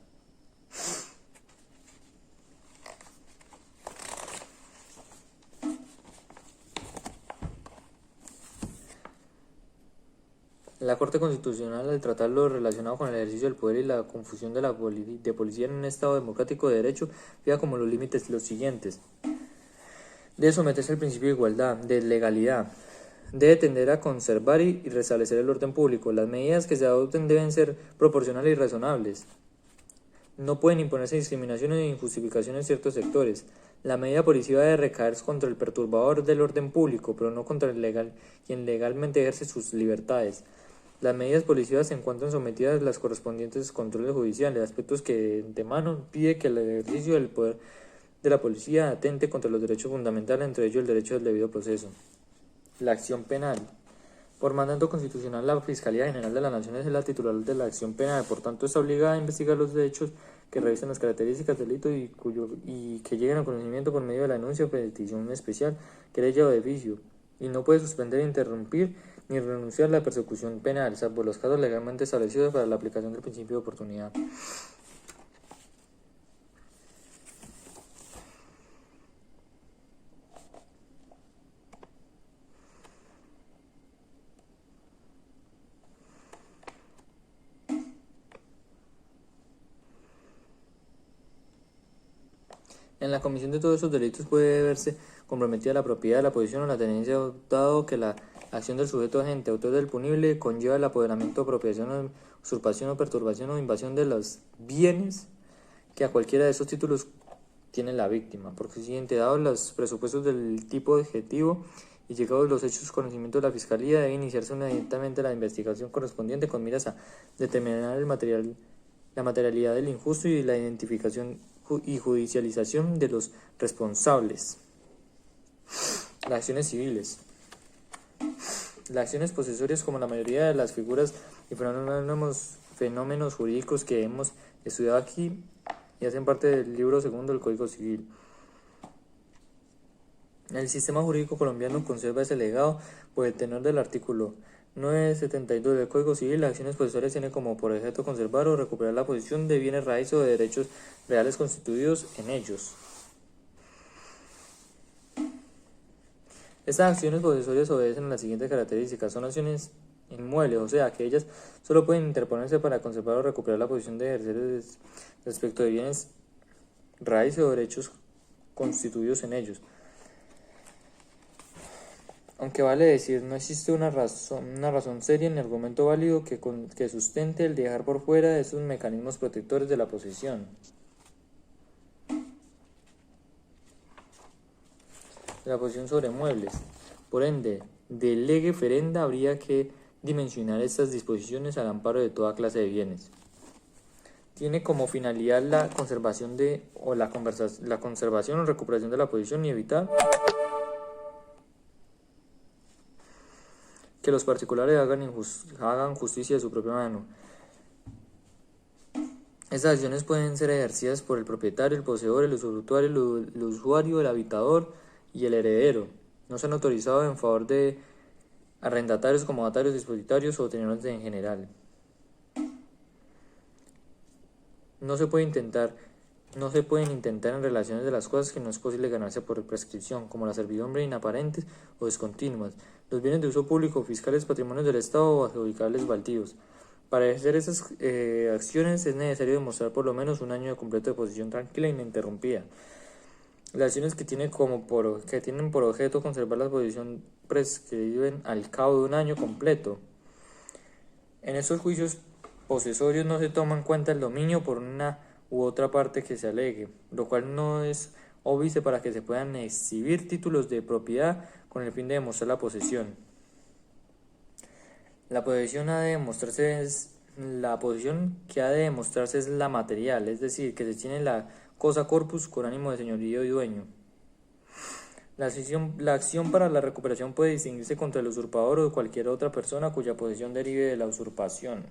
La Corte Constitucional, al tratar lo relacionado con el ejercicio del poder y la confusión de la policía en un Estado democrático de derecho, fija como los límites los siguientes. Debe someterse al principio de igualdad, de legalidad. Debe tender a conservar y restablecer el orden público. Las medidas que se adopten deben ser proporcionales y razonables. No pueden imponerse discriminaciones e injustificaciones en ciertos sectores. La medida policiva debe recaer contra el perturbador del orden público, pero no contra quien legalmente ejerce sus libertades. Las medidas policivas se encuentran sometidas a las correspondientes controles judiciales, aspectos que de antemano pide que el ejercicio del poder de la policía atente contra los derechos fundamentales, entre ellos el derecho del debido proceso. La acción penal. Por mandato constitucional, la Fiscalía General de la Nación es la titular de la acción penal, por tanto está obligada a investigar los hechos que revisen las características del delito y que lleguen a conocimiento por medio de la denuncia o petición especial, querella o de oficio, y no puede suspender, interrumpir ni renunciar a la persecución penal, salvo los casos legalmente establecidos para la aplicación del principio de oportunidad. En la comisión de todos esos delitos puede verse comprometida la propiedad, la posición o la tenencia, dado que la acción del sujeto agente autor del punible conlleva el apoderamiento, apropiación, usurpación o perturbación o invasión de los bienes que a cualquiera de esos títulos tiene la víctima. Por consiguiente, dados los presupuestos del tipo objetivo y llegados los hechos conocimiento de la Fiscalía, debe iniciarse inmediatamente la investigación correspondiente con miras a determinar la materialidad del injusto y la identificación y judicialización de los responsables. Las acciones civiles. Las acciones posesorias, como la mayoría de las figuras y fenómenos jurídicos que hemos estudiado aquí y hacen parte del libro segundo del Código Civil. El sistema jurídico colombiano conserva ese legado por el tenor del artículo 972 del Código Civil. Las acciones posesorias tienen como por objeto conservar o recuperar la posición de bienes raíces o de derechos reales constituidos en ellos. Estas acciones posesorias obedecen a las siguientes características. Son acciones inmuebles, o sea, que ellas solo pueden interponerse para conservar o recuperar la posición de ejercer respecto de bienes raíces o derechos constituidos en ellos. Aunque vale decir, no existe una razón seria ni argumento válido que sustente el dejar por fuera de esos mecanismos protectores de la posesión. La posición sobre muebles. Por ende, de lege ferenda habría que dimensionar estas disposiciones al amparo de toda clase de bienes. Tiene como finalidad la conservación la conservación o recuperación de la posición y evitar que los particulares hagan justicia de su propia mano. Estas acciones pueden ser ejercidas por el propietario, el poseedor, el usufructuario, el usuario, el habitador y el heredero. No se han autorizado en favor de arrendatarios, comodatarios, dispositarios o tenedores en general. No se pueden intentar en relaciones de las cosas que no es posible ganarse por prescripción, como la servidumbre inaparentes o discontinuas, los bienes de uso público, fiscales, patrimonios del Estado o adjudicables baldíos. Para ejercer esas acciones es necesario demostrar por lo menos un año de completo de posición tranquila e ininterrumpida. Las acciones que tienen por objeto conservar la posición prescriben al cabo de un año completo. En estos juicios posesorios no se toma en cuenta el dominio por una u otra parte que se alegue, lo cual no es óbice para que se puedan exhibir títulos de propiedad con el fin de demostrar la posesión. La posesión que ha de demostrarse es la material, es decir, que se tiene la cosa corpus con ánimo de señorío y dueño. La acción para la recuperación puede distinguirse contra el usurpador o cualquier otra persona cuya posesión derive de la usurpación.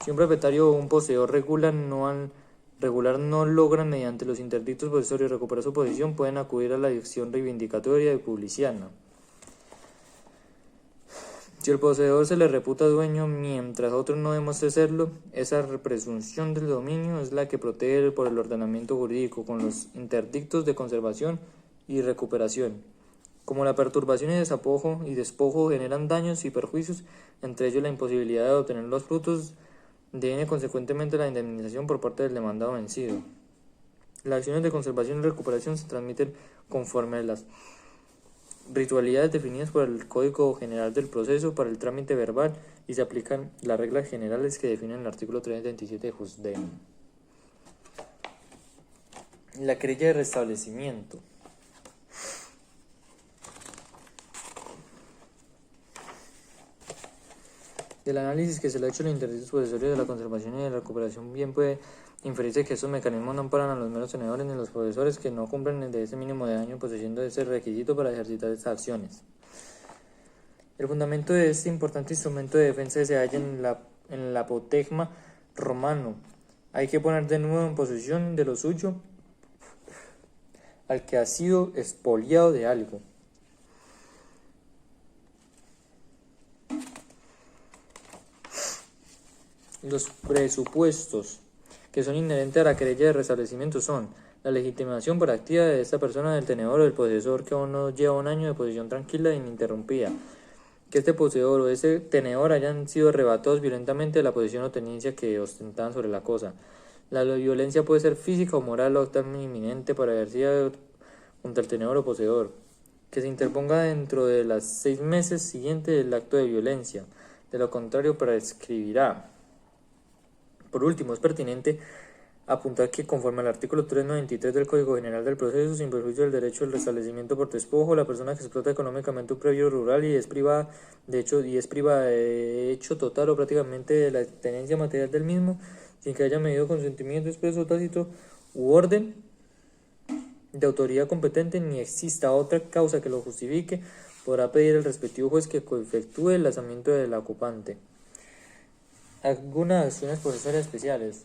Si un propietario o un poseedor regular no logran mediante los interdictos posesorios recuperar su posesión, pueden acudir a la acción reivindicatoria y publiciana. Si el poseedor se le reputa dueño mientras otro no demuestre serlo, esa presunción del dominio es la que protege por el ordenamiento jurídico con los interdictos de conservación y recuperación. Como la perturbación y despojo generan daños y perjuicios, entre ellos la imposibilidad de obtener los frutos, deviene consecuentemente la indemnización por parte del demandado vencido. Las acciones de conservación y recuperación se transmiten conforme a las ritualidades definidas por el Código General del Proceso para el trámite verbal y se aplican las reglas generales que definen el artículo 327 de Jusdem. La querella de restablecimiento. Del análisis que se le ha hecho a los interdictos posesorios de la conservación y de la recuperación, bien puede inferirse que estos mecanismos no amparan a los meros tenedores ni a los posesores que no cumplen de ese mínimo de daño en posesión de ese requisito para ejercitar estas acciones. El fundamento de este importante instrumento de defensa se halla en el apotegma romano. Hay que poner de nuevo en posesión de lo suyo al que ha sido expoliado de algo. Los presupuestos que son inherentes a la querella de restablecimiento son la legitimación por activa de esta persona del tenedor o del posesor que aún no lleva un año de posesión tranquila e ininterrumpida, que este poseedor o ese tenedor hayan sido arrebatados violentamente de la posesión o tenencia que ostentaban sobre la cosa. La violencia puede ser física o moral o tan inminente para ejercida contra el tenedor o poseedor, que se interponga dentro de los 6 meses siguientes del acto de violencia, de lo contrario prescribirá. Por último, es pertinente apuntar que conforme al artículo 393 del Código General del Proceso, sin perjuicio del derecho al restablecimiento por despojo, la persona que explota económicamente un predio rural y es privada de hecho total o prácticamente de la tenencia material del mismo, sin que haya medido consentimiento expreso o tácito u orden de autoridad competente, ni exista otra causa que lo justifique, podrá pedir al respectivo juez que efectúe el lanzamiento del ocupante. Algunas acciones posesorias especiales.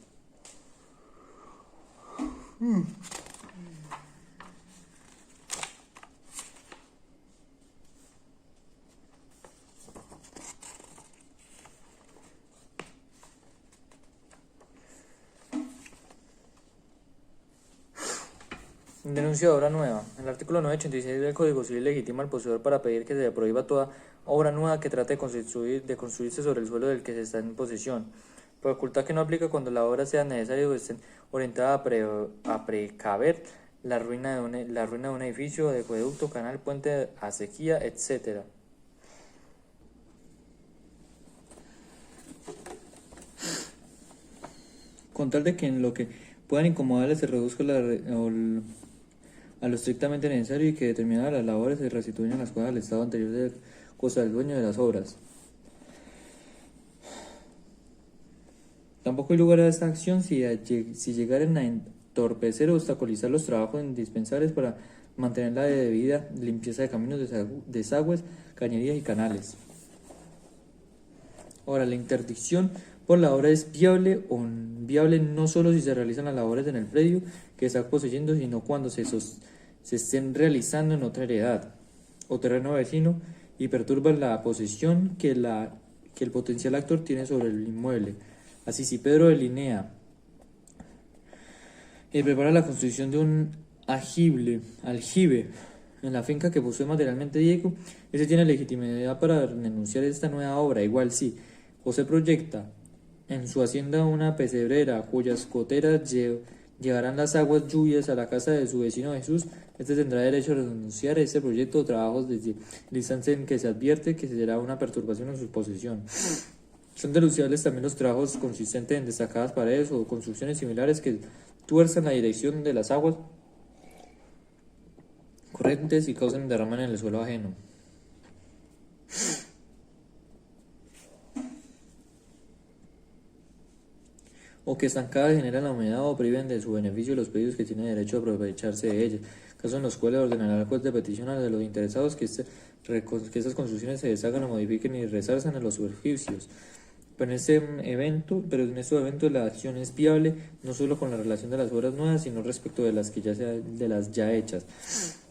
Denuncia de obra nueva. El artículo 986 del Código Civil legitima al poseedor para pedir que se le prohíba toda obra nueva que trate de construirse sobre el suelo del que se está en posesión. Facultad que no aplica cuando la obra sea necesaria o esté orientada a precaver la ruina de un edificio, de acueducto, canal, puente, acequia, etc. Con tal de que en lo que puedan incomodarle se reduzca a lo estrictamente necesario y que determinadas las labores se restituyan las cosas al estado anterior de cosa del dueño de las obras. Tampoco hay lugar a esta acción si llegaren a entorpecer o obstaculizar los trabajos indispensables para mantener la debida limpieza de caminos, desagües, cañerías y canales. Ahora, la interdicción por la obra es viable no solo si se realizan las labores en el predio que está poseyendo, sino cuando se estén realizando en otra heredad o terreno vecino y perturban la posesión que el potencial actor tiene sobre el inmueble. Así, si Pedro delinea y prepara la construcción de un aljibe en la finca que posee materialmente Diego, ese tiene legitimidad para denunciar esta nueva obra. Igual si José proyecta en su hacienda una pesebrera cuyas goteras llevarán las aguas lluvias a la casa de su vecino Jesús, este tendrá derecho a renunciar a este proyecto o trabajos desde el instante en que se advierte que será una perturbación en su posesión. Son denunciables también los trabajos consistentes en destacadas paredes o construcciones similares que tuerzan la dirección de las aguas corrientes y causan derrames en el suelo ajeno. O que estancadas generan la humedad o priven de su beneficio los pedidos que tienen derecho a aprovecharse de ellas, casos en los cuales ordenará al juez de petición a los interesados que estas construcciones se deshagan o modifiquen y resarzan en los superficios. Pero en estos eventos la acción es viable no solo con la relación de las obras nuevas, sino respecto de las ya hechas.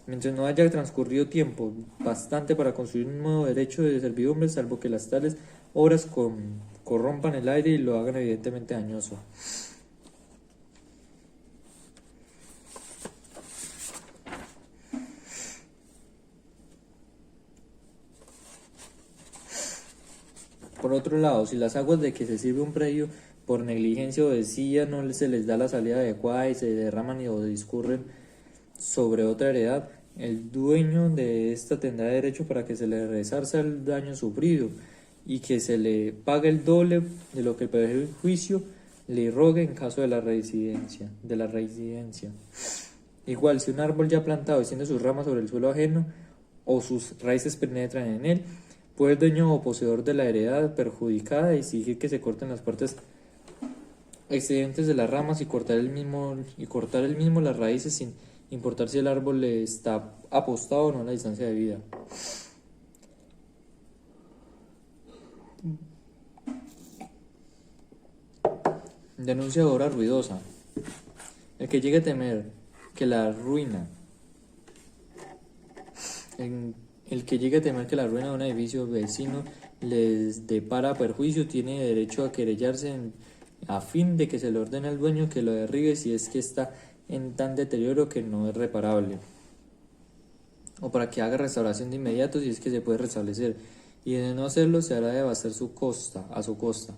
Mientras no haya transcurrido tiempo bastante para construir un nuevo derecho de servidumbre, salvo que las tales obras corrompan el aire y lo hagan evidentemente dañoso. Por otro lado, si las aguas de que se sirve un predio por negligencia o desidia no se les da la salida adecuada y se derraman o discurren sobre otra heredad, el dueño de esta tendrá derecho para que se le resarza el daño sufrido y que se le pague el doble de lo que el perjuicio le rogue en caso de la reincidencia. Igual, si un árbol ya plantado extiende sus ramas sobre el suelo ajeno o sus raíces penetran en él, puede el dueño o poseedor de la heredad perjudicada exigir que se corten las partes excedentes de las ramas y cortar el mismo las raíces sin importar si el árbol le está apostado o no a la distancia de vida. Denuncia de obra ruidosa. El que llegue a temer que la ruina de un edificio vecino les depara perjuicio tiene derecho a querellarse a fin de que se le ordene al dueño que lo derribe si es que está en tan deterioro que no es reparable, o para que haga restauración de inmediato si es que se puede restablecer, y de no hacerlo se hará devastar a su costa.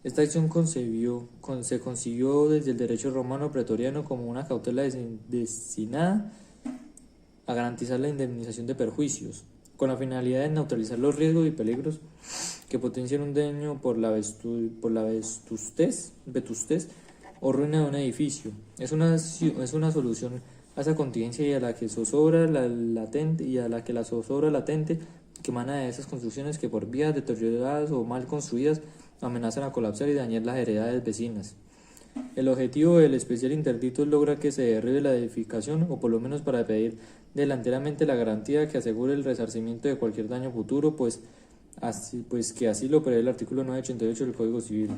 Esta acción se concibió desde el derecho romano pretoriano como una cautela destinada a garantizar la indemnización de perjuicios, con la finalidad de neutralizar los riesgos y peligros que potencian un daño por la vetustez o ruina de un edificio. Es una solución a esa contingencia y a la que la zozobra latente que emana de esas construcciones que por vías deterioradas o mal construidas amenazan a colapsar y dañar las heredades vecinas. El objetivo del especial interdicto es lograr que se derribe la edificación, o por lo menos para pedir delanteramente la garantía que asegure el resarcimiento de cualquier daño futuro, pues que así lo prevé el artículo 988 del Código Civil.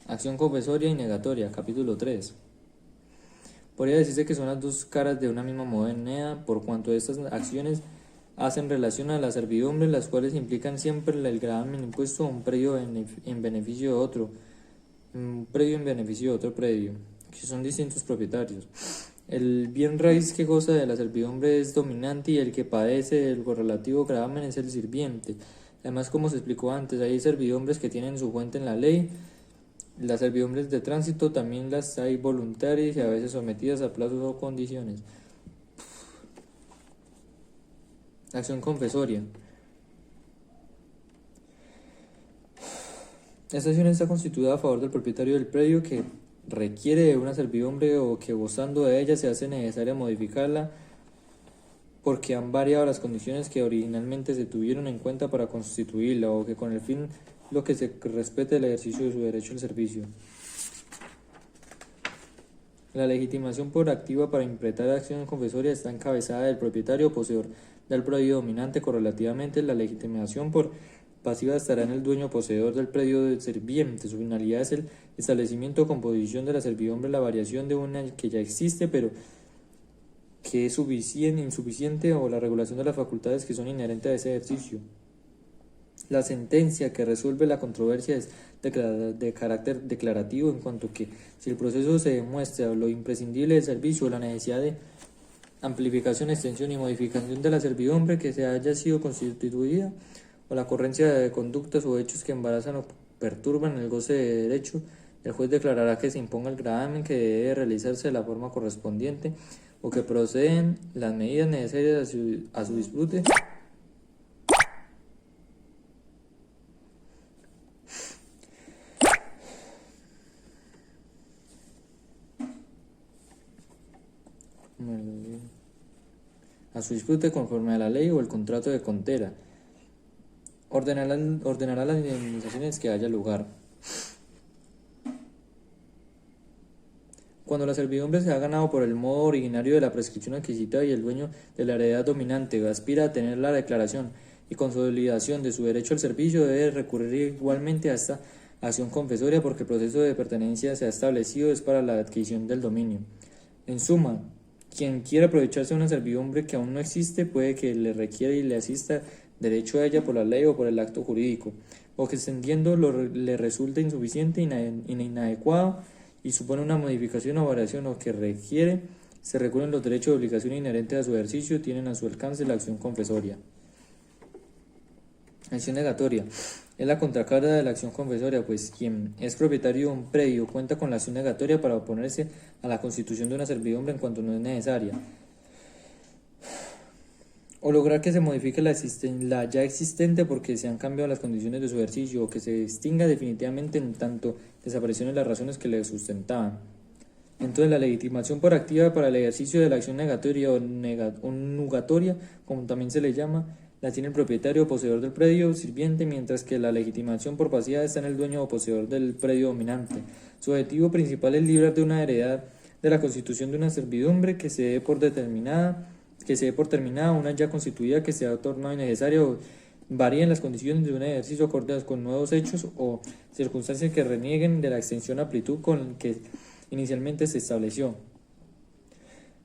Acción confesoria y negatoria, capítulo 3. Podría decirse que son las dos caras de una misma moneda, por cuanto estas acciones hacen relación a la servidumbre, las cuales implican siempre el gravamen impuesto a un predio en beneficio de otro predio, que son distintos propietarios. El bien raíz que goza de la servidumbre es dominante y el que padece del correlativo gravamen es el sirviente. Además, como se explicó antes, hay servidumbres que tienen su fuente en la ley. Las servidumbres de tránsito también las hay voluntarias y a veces sometidas a plazos o condiciones. Acción confesoria. Esta acción está constituida a favor del propietario del predio que requiere de una servidumbre o que gozando de ella se hace necesaria modificarla porque han variado las condiciones que originalmente se tuvieron en cuenta para constituirla, o que con el fin lo que se respete el ejercicio de su derecho al servicio. La legitimación por activa para implementar acción confesoria está encabezada del propietario o poseedor del predio dominante. Correlativamente, la legitimación por pasiva estará en el dueño poseedor del predio del serviente. Su finalidad es el establecimiento o composición de la servidumbre, la variación de una que ya existe pero que es insuficiente, o la regulación de las facultades que son inherentes a ese ejercicio. La sentencia que resuelve la controversia es de carácter declarativo, en cuanto que si el proceso se demuestra lo imprescindible del servicio o la necesidad de amplificación, extensión y modificación de la servidumbre que se haya sido constituida, o la ocurrencia de conductas o hechos que embarazan o perturban el goce de derecho, el juez declarará que se imponga el gravamen que debe realizarse de la forma correspondiente, o que proceden las medidas necesarias a su disfrute, conforme a la ley o el contrato de contera. Ordenará las indemnizaciones que haya lugar. Cuando la servidumbre se ha ganado por el modo originario de la prescripción adquisitiva y el dueño de la heredad dominante aspira a tener la declaración y consolidación de su derecho al servicio, debe recurrir igualmente a esta acción confesoria porque el proceso de pertenencia se ha establecido es para la adquisición del dominio. En suma, quien quiera aprovecharse de una servidumbre que aún no existe puede que le requiera y le asista derecho a ella por la ley o por el acto jurídico, o que extendiendo le resulte insuficiente, inadecuado y supone una modificación o variación o que requiere, se recurren los derechos y obligaciones inherentes a su ejercicio, tienen a su alcance la acción confesoria. Acción negatoria. Es la contracara de la acción confesoria, pues quien es propietario de un predio cuenta con la acción negatoria para oponerse a la constitución de una servidumbre en cuanto no es necesaria, o lograr que se modifique la ya existente porque se han cambiado las condiciones de su ejercicio, o que se extinga definitivamente en tanto desaparecieron las razones que le sustentaban. Entonces, la legitimación por activa para el ejercicio de la acción negatoria o nugatoria, como también se le llama, la tiene el propietario o poseedor del predio sirviente, mientras que la legitimación por pasiva está en el dueño o poseedor del predio dominante. Su objetivo principal es librar de una heredad de la constitución de una servidumbre que se dé por terminada una ya constituida que se ha tornado innecesaria o varíen las condiciones de un ejercicio acordadas con nuevos hechos o circunstancias que renieguen de la extensión o amplitud con que inicialmente se estableció.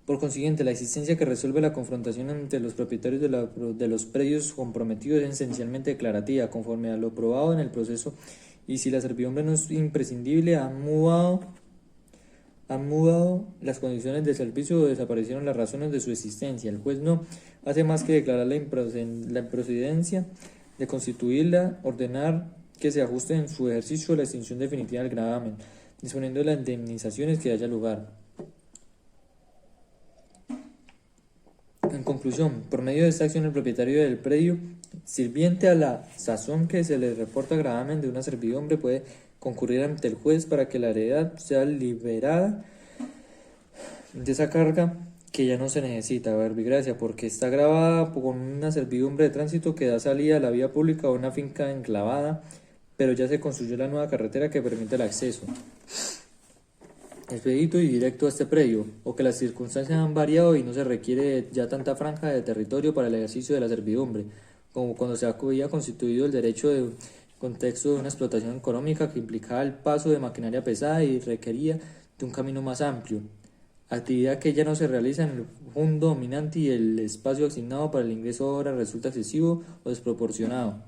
Por consiguiente, la existencia que resuelve la confrontación entre los propietarios de los predios comprometidos es esencialmente declarativa, conforme a lo probado en el proceso, y si la servidumbre no es imprescindible, han mudado las condiciones de servicio o desaparecieron las razones de su existencia. El juez no hace más que declarar la improcedencia de constituirla, ordenar que se ajuste en su ejercicio a la extinción definitiva del gravamen, disponiendo de las indemnizaciones que haya lugar. En conclusión, por medio de esta acción el propietario del predio sirviente a la sazón que se le reporta gravamen de una servidumbre puede concurrir ante el juez para que la heredad sea liberada de esa carga que ya no se necesita, verbigracia, porque está grabada con una servidumbre de tránsito que da salida a la vía pública o una finca enclavada, pero ya se construyó la nueva carretera que permite el acceso expedito y directo a este predio, o que las circunstancias han variado y no se requiere ya tanta franja de territorio para el ejercicio de la servidumbre, como cuando se había constituido el derecho de contexto de una explotación económica que implicaba el paso de maquinaria pesada y requería de un camino más amplio, actividad que ya no se realiza en el fondo dominante y el espacio asignado para el ingreso ahora resulta excesivo o desproporcionado.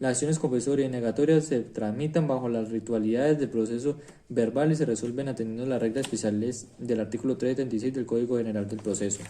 Las acciones confesorias y negatorias se tramitan bajo las ritualidades del proceso verbal y se resuelven atendiendo las reglas especiales del artículo 376 del Código General del Proceso.